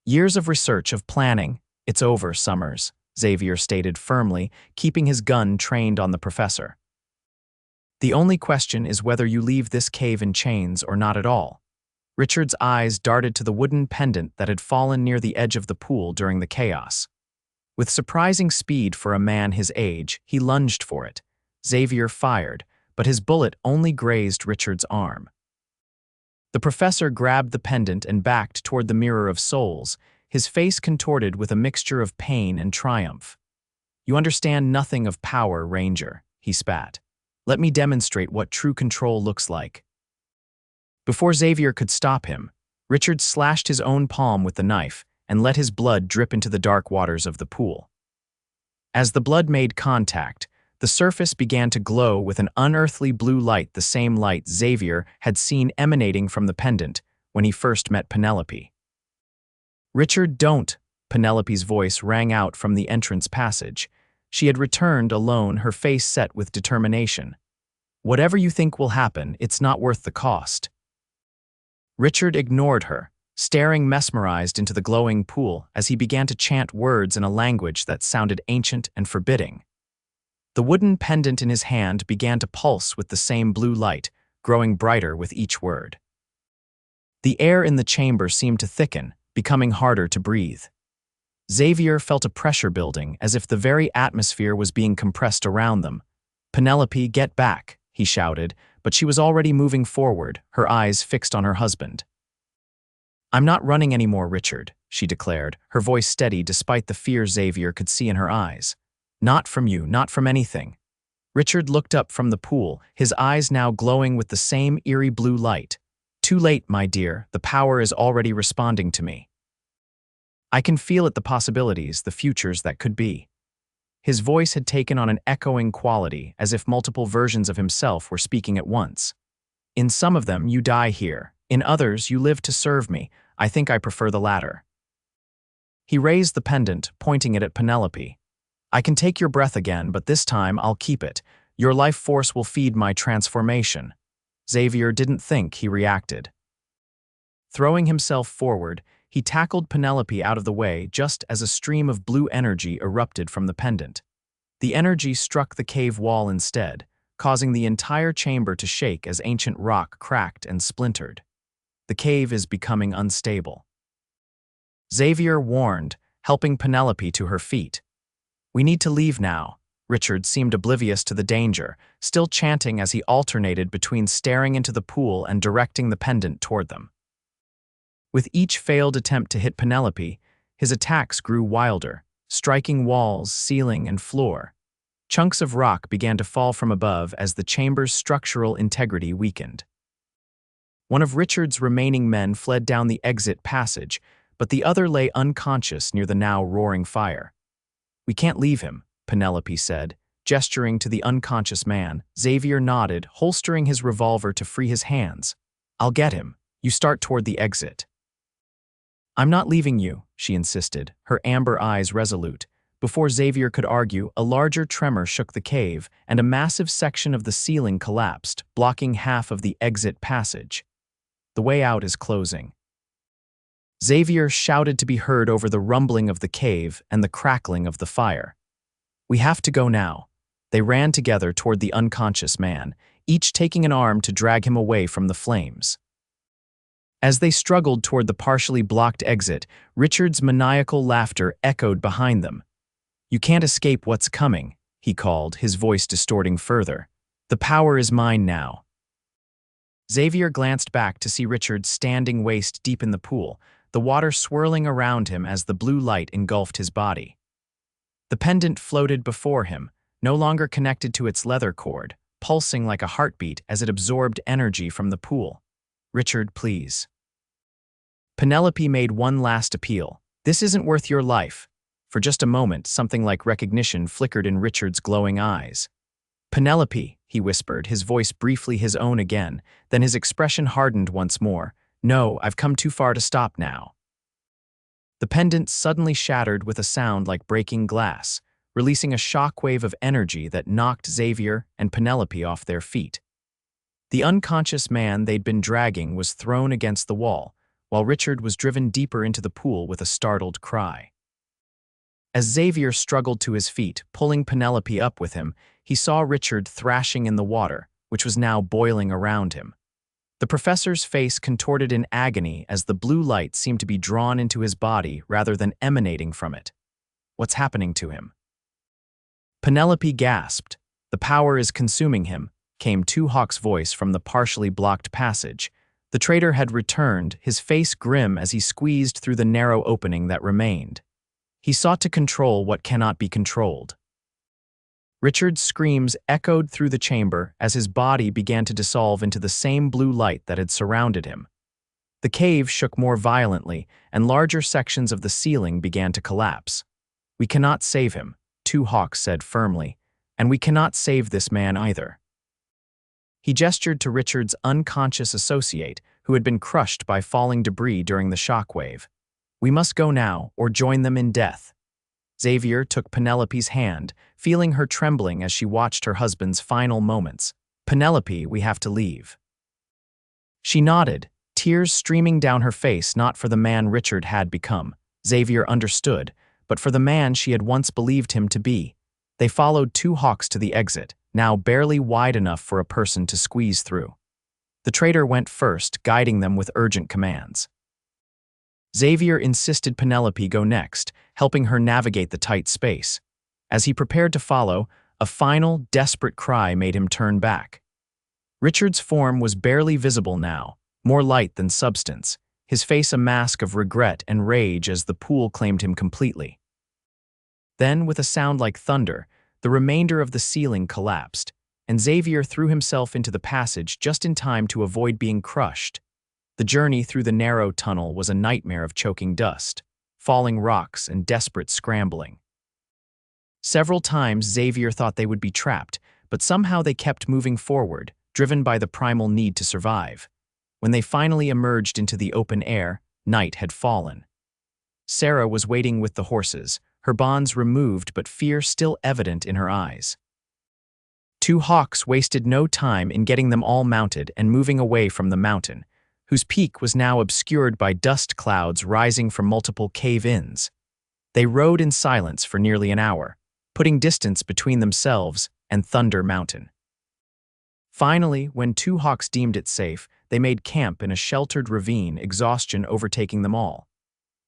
Years of research, of planning. It's over, Summers, Xavier stated firmly, keeping his gun trained on the professor. The only question is whether you leave this cave in chains or not at all. Richard's eyes darted to the wooden pendant that had fallen near the edge of the pool during the chaos. With surprising speed for a man his age, he lunged for it. Xavier fired, but his bullet only grazed Richard's arm. The professor grabbed the pendant and backed toward the Mirror of Souls, his face contorted with a mixture of pain and triumph. You understand nothing of power, Ranger, he spat. Let me demonstrate what true control looks like. Before Xavier could stop him, Richard slashed his own palm with the knife and let his blood drip into the dark waters of the pool. As the blood made contact, the surface began to glow with an unearthly blue light, the same light Xavier had seen emanating from the pendant when he first met Penelope. Richard, don't, Penelope's voice rang out from the entrance passage. She had returned alone, her face set with determination. Whatever you think will happen, it's not worth the cost. Richard ignored her, staring mesmerized into the glowing pool as he began to chant words in a language that sounded ancient and forbidding. The wooden pendant in his hand began to pulse with the same blue light, growing brighter with each word. The air in the chamber seemed to thicken, becoming harder to breathe. Xavier felt a pressure building, as if the very atmosphere was being compressed around them. "Penelope, get back," he shouted, but she was already moving forward, her eyes fixed on her husband. "I'm not running anymore, Richard," she declared, her voice steady despite the fear Xavier could see in her eyes. "Not from you, not from anything." Richard looked up from the pool, his eyes now glowing with the same eerie blue light. "Too late, my dear, the power is already responding to me. I can feel it, the possibilities, the futures that could be." His voice had taken on an echoing quality, as if multiple versions of himself were speaking at once. "In some of them, you die here. In others, you live to serve me. I think I prefer the latter." He raised the pendant, pointing it at Penelope. "I can take your breath again, but this time I'll keep it. Your life force will feed my transformation." Xavier didn't think, he reacted. Throwing himself forward, he tackled Penelope out of the way just as a stream of blue energy erupted from the pendant. The energy struck the cave wall instead, causing the entire chamber to shake as ancient rock cracked and splintered. "The cave is becoming unstable." Xavier warned, helping Penelope to her feet. "We need to leave now." Richard seemed oblivious to the danger, still chanting as he alternated between staring into the pool and directing the pendant toward them. With each failed attempt to hit Penelope, his attacks grew wilder, striking walls, ceiling, and floor. Chunks of rock began to fall from above as the chamber's structural integrity weakened. One of Richard's remaining men fled down the exit passage, but the other lay unconscious near the now roaring fire. "We can't leave him," Penelope said, gesturing to the unconscious man. Xavier nodded, holstering his revolver to free his hands. "I'll get him. You start toward the exit." "I'm not leaving you," she insisted, her amber eyes resolute. Before Xavier could argue, a larger tremor shook the cave, and a massive section of the ceiling collapsed, blocking half of the exit passage. "The way out is closing." Xavier shouted to be heard over the rumbling of the cave and the crackling of the fire. "We have to go now." They ran together toward the unconscious man, each taking an arm to drag him away from the flames. As they struggled toward the partially blocked exit, Richard's maniacal laughter echoed behind them. "You can't escape what's coming," he called, his voice distorting further. "The power is mine now." Xavier glanced back to see Richard standing waist deep in the pool, the water swirling around him as the blue light engulfed his body. The pendant floated before him, no longer connected to its leather cord, pulsing like a heartbeat as it absorbed energy from the pool. "Richard, please." Penelope made one last appeal. "This isn't worth your life." For just a moment, something like recognition flickered in Richard's glowing eyes. "Penelope," he whispered, his voice briefly his own again, then his expression hardened once more. "No, I've come too far to stop now." The pendant suddenly shattered with a sound like breaking glass, releasing a shockwave of energy that knocked Xavier and Penelope off their feet. The unconscious man they'd been dragging was thrown against the wall, while Richard was driven deeper into the pool with a startled cry. As Xavier struggled to his feet, pulling Penelope up with him, he saw Richard thrashing in the water, which was now boiling around him. The professor's face contorted in agony as the blue light seemed to be drawn into his body rather than emanating from it. "What's happening to him?" Penelope gasped. "The power is consuming him," came Two Hawk's voice from the partially blocked passage. The traitor had returned, his face grim as he squeezed through the narrow opening that remained. He sought to control what cannot be controlled. Richard's screams echoed through the chamber as his body began to dissolve into the same blue light that had surrounded him. The cave shook more violently, and larger sections of the ceiling began to collapse. "We cannot save him," Two Hawks said firmly, "and we cannot save this man either." He gestured to Richard's unconscious associate, who had been crushed by falling debris during the shockwave. "We must go now, or join them in death." Xavier took Penelope's hand, feeling her trembling as she watched her husband's final moments. "Penelope, we have to leave." She nodded, tears streaming down her face, not for the man Richard had become, Xavier understood, but for the man she had once believed him to be. They followed Two Hawks to the exit, now barely wide enough for a person to squeeze through. The traitor went first, guiding them with urgent commands. Xavier insisted Penelope go next, helping her navigate the tight space. As he prepared to follow, a final, desperate cry made him turn back. Richard's form was barely visible now, more light than substance, his face a mask of regret and rage as the pool claimed him completely. Then, with a sound like thunder, the remainder of the ceiling collapsed, and Xavier threw himself into the passage just in time to avoid being crushed. The journey through the narrow tunnel was a nightmare of choking dust, falling rocks, and desperate scrambling. Several times Xavier thought they would be trapped, but somehow they kept moving forward, driven by the primal need to survive. When they finally emerged into the open air, night had fallen. Sarah was waiting with the horses, her bonds removed but fear still evident in her eyes. Two hawks wasted no time in getting them all mounted and moving away from the mountain, whose peak was now obscured by dust clouds rising from multiple cave-ins. They rode in silence for nearly an hour, putting distance between themselves and Thunder Mountain. Finally, when two hawks deemed it safe, they made camp in a sheltered ravine, exhaustion overtaking them all.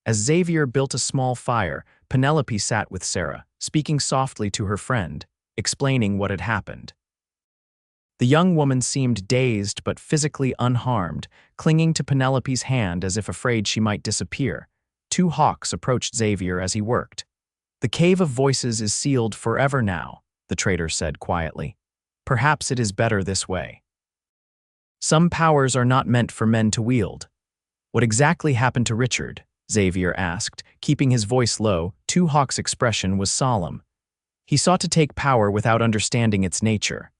As Xavier built a small fire, Penelope sat with Sarah, speaking softly to her friend, explaining what had happened. The young woman seemed dazed but physically unharmed, clinging to Penelope's hand as if afraid she might disappear. Two hawks approached Xavier as he worked. "The Cave of Voices is sealed forever now," the trader said quietly. "Perhaps it is better this way. Some powers are not meant for men to wield." "What exactly happened to Richard?" Xavier asked, keeping his voice low. Two Hawk's expression was solemn. "He sought to take power without understanding its nature.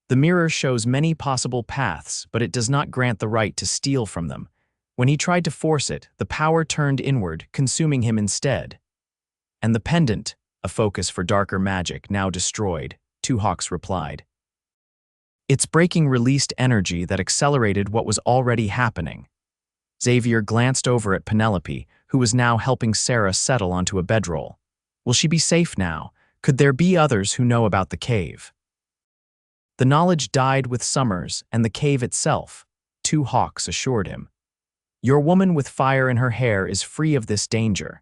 The mirror shows many possible paths, but it does not grant the right to steal from them. When he tried to force it, the power turned inward, consuming him instead. And the pendant, a focus for darker magic, now destroyed," Two Hawks replied. "Its breaking released energy that accelerated what was already happening." Xavier glanced over at Penelope, who was now helping Sarah settle onto a bedroll. Will she be safe now? Could there be others who know about the cave? "The knowledge died with Summers and the cave itself," Two Hawks assured him. "Your woman with fire in her hair is free of this danger."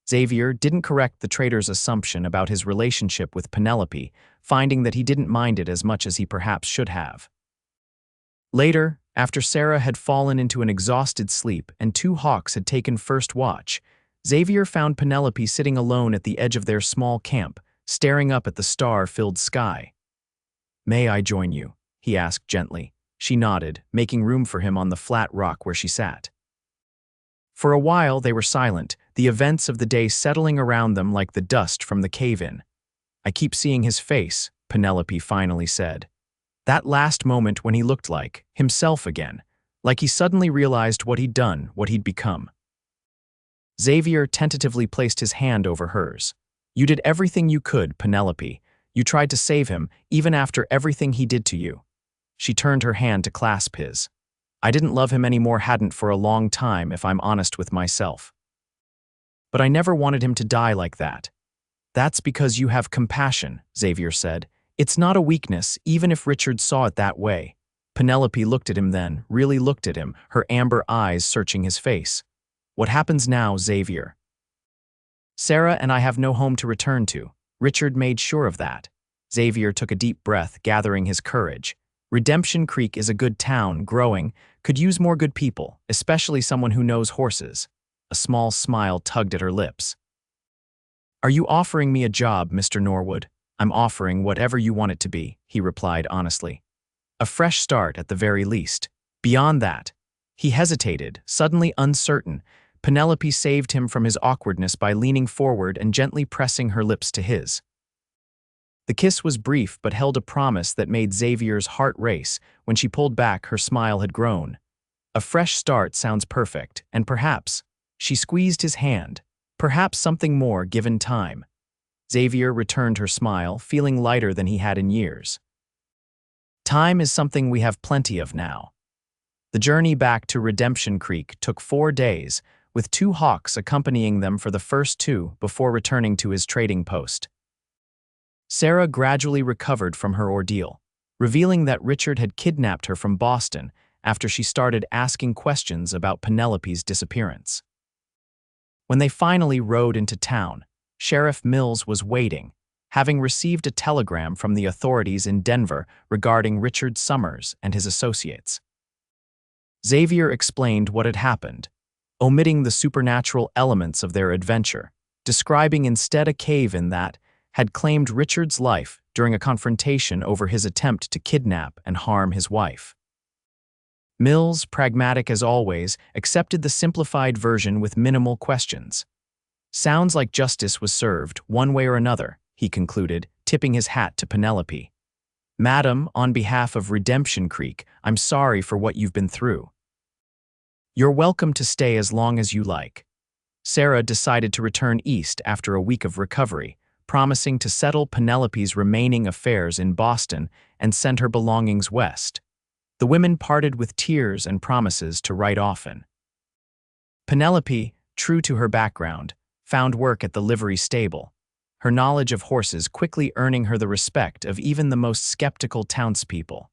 Xavier didn't correct the trader's assumption about his relationship with Penelope, finding that he didn't mind it as much as he perhaps should have. Later, after Sarah had fallen into an exhausted sleep and Two Hawks had taken first watch, Xavier found Penelope sitting alone at the edge of their small camp, staring up at the star-filled sky. "May I join you?" he asked gently. She nodded, making room for him on the flat rock where she sat. For a while they were silent, the events of the day settling around them like the dust from the cave-in. "I keep seeing his face," Penelope finally said. That last moment when he looked like himself again, like he suddenly realized what he'd done, what he'd become. Xavier tentatively placed his hand over hers. "You did everything you could, Penelope. You tried to save him, even after everything he did to you." She turned her hand to clasp his. "I didn't love him anymore, hadn't for a long time, if I'm honest with myself. But I never wanted him to die like that." "That's because you have compassion," Xavier said. "It's not a weakness, even if Richard saw it that way." Penelope looked at him then, really looked at him, her amber eyes searching his face. "What happens now, Xavier?" "Sarah and I have no home to return to. Richard made sure of that." Xavier took a deep breath, gathering his courage. "Redemption Creek is a good town, growing, could use more good people, especially someone who knows horses." A small smile tugged at her lips. "Are you offering me a job, Mr. Norwood?" "I'm offering whatever you want it to be," he replied honestly. "A fresh start at the very least. Beyond that." He hesitated, suddenly uncertain. Penelope saved him from his awkwardness by leaning forward and gently pressing her lips to his. The kiss was brief but held a promise that made Xavier's heart race. When she pulled back, her smile had grown. "A fresh start sounds perfect, and perhaps," she squeezed his hand, "perhaps something more given time." Xavier returned her smile, feeling lighter than he had in years. "Time is something we have plenty of now." The journey back to Redemption Creek took 4 days, with Two Hawks accompanying them for the first 2 before returning to his trading post. Sarah gradually recovered from her ordeal, revealing that Richard had kidnapped her from Boston after she started asking questions about Penelope's disappearance. When they finally rode into town, Sheriff Mills was waiting, having received a telegram from the authorities in Denver regarding Richard Summers and his associates. Xavier explained what had happened, omitting the supernatural elements of their adventure, describing instead a cave-in that had claimed Richard's life during a confrontation over his attempt to kidnap and harm his wife. Mills, pragmatic as always, accepted the simplified version with minimal questions. Sounds like justice was served, one way or another, he concluded, tipping his hat to Penelope. Madam, on behalf of Redemption Creek, I'm sorry for what you've been through. You're welcome to stay as long as you like. Sarah decided to return east after a week of recovery, promising to settle Penelope's remaining affairs in Boston and send her belongings west. The women parted with tears and promises to write often. Penelope, true to her background, found work at the livery stable, her knowledge of horses quickly earning her the respect of even the most skeptical townspeople.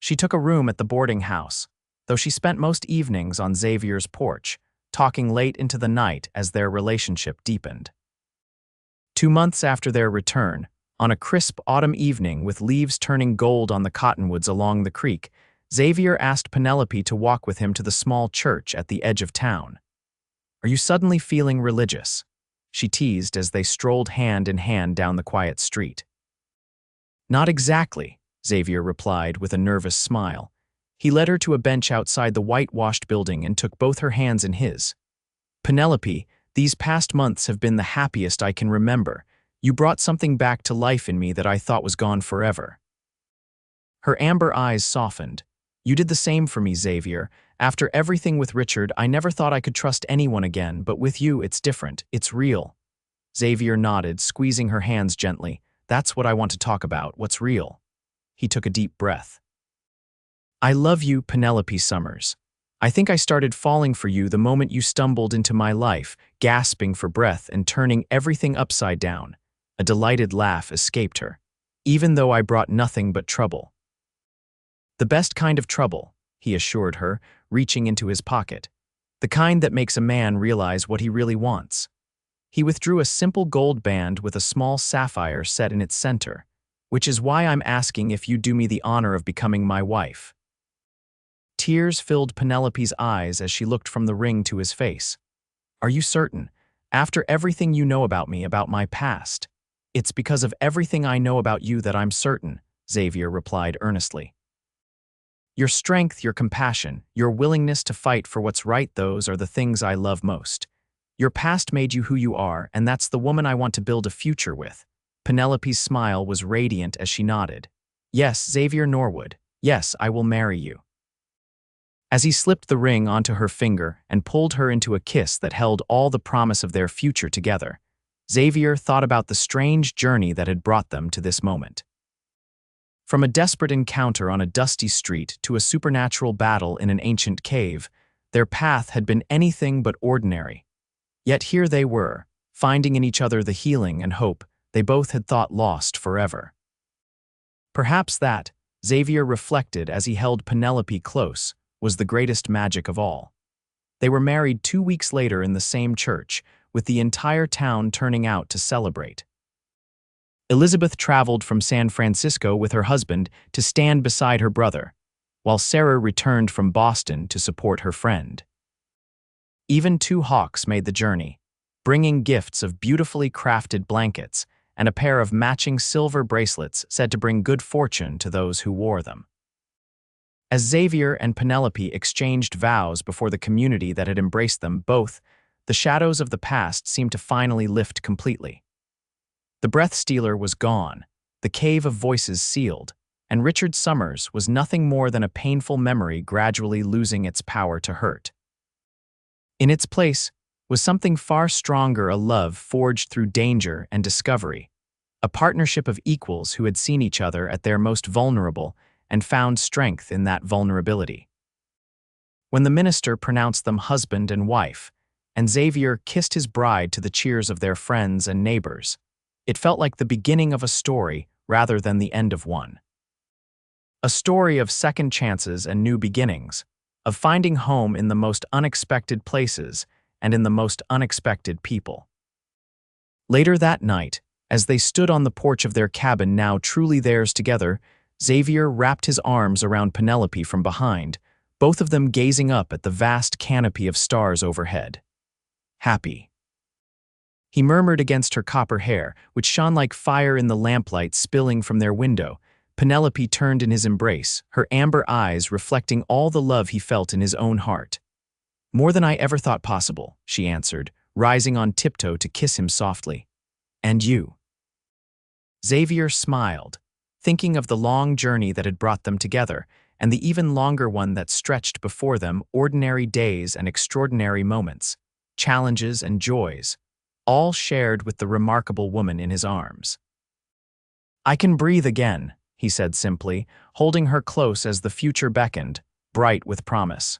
She took a room at the boarding house, though she spent most evenings on Xavier's porch, talking late into the night as their relationship deepened. 2 months after their return, on a crisp autumn evening with leaves turning gold on the cottonwoods along the creek, Xavier asked Penelope to walk with him to the small church at the edge of town. "Are you suddenly feeling religious?" she teased as they strolled hand in hand down the quiet street. "Not exactly," Xavier replied with a nervous smile. He led her to a bench outside the whitewashed building and took both her hands in his. "Penelope, these past months have been the happiest I can remember. You brought something back to life in me that I thought was gone forever." Her amber eyes softened. "You did the same for me, Xavier. After everything with Richard, I never thought I could trust anyone again, but with you, it's different. It's real." Xavier nodded, squeezing her hands gently. "That's what I want to talk about, what's real." He took a deep breath. "I love you, Penelope Summers. I think I started falling for you the moment you stumbled into my life, gasping for breath and turning everything upside down." A delighted laugh escaped her. "Even though I brought nothing but trouble." "The best kind of trouble," he assured her, reaching into his pocket. "The kind that makes a man realize what he really wants." He withdrew a simple gold band with a small sapphire set in its center, "Which is why I'm asking if you do me the honor of becoming my wife." Tears filled Penelope's eyes as she looked from the ring to his face. "Are you certain? After everything you know about me, about my past?" "It's because of everything I know about you that I'm certain," Xavier replied earnestly. "Your strength, your compassion, your willingness to fight for what's right, those are the things I love most. Your past made you who you are, and that's the woman I want to build a future with." Penelope's smile was radiant as she nodded. "Yes, Xavier Norwood. Yes, I will marry you." As he slipped the ring onto her finger and pulled her into a kiss that held all the promise of their future together, Xavier thought about the strange journey that had brought them to this moment. From a desperate encounter on a dusty street to a supernatural battle in an ancient cave, their path had been anything but ordinary. Yet here they were, finding in each other the healing and hope they both had thought lost forever. Perhaps that, Xavier reflected as he held Penelope close, was the greatest magic of all. They were married 2 weeks later in the same church, with the entire town turning out to celebrate. Elizabeth traveled from San Francisco with her husband to stand beside her brother, while Sarah returned from Boston to support her friend. Even 2 hawks made the journey, bringing gifts of beautifully crafted blankets and a pair of matching silver bracelets said to bring good fortune to those who wore them. As Xavier and Penelope exchanged vows before the community that had embraced them both, the shadows of the past seemed to finally lift completely. The breath stealer was gone, the cave of voices sealed, and Richard Summers was nothing more than a painful memory gradually losing its power to hurt. In its place was something far stronger, a love forged through danger and discovery, a partnership of equals who had seen each other at their most vulnerable and found strength in that vulnerability. When the minister pronounced them husband and wife, and Xavier kissed his bride to the cheers of their friends and neighbors, it felt like the beginning of a story rather than the end of one. A story of second chances and new beginnings, of finding home in the most unexpected places and in the most unexpected people. Later that night, as they stood on the porch of their cabin now truly theirs together, Xavier wrapped his arms around Penelope from behind, both of them gazing up at the vast canopy of stars overhead. Happy. He murmured against her copper hair, which shone like fire in the lamplight spilling from their window. Penelope turned in his embrace, her amber eyes reflecting all the love he felt in his own heart. "More than I ever thought possible," she answered, rising on tiptoe to kiss him softly. "And you?" Xavier smiled, thinking of the long journey that had brought them together, and the even longer one that stretched before them, ordinary days and extraordinary moments, challenges and joys, all shared with the remarkable woman in his arms. "I can breathe again," he said simply, holding her close as the future beckoned, bright with promise.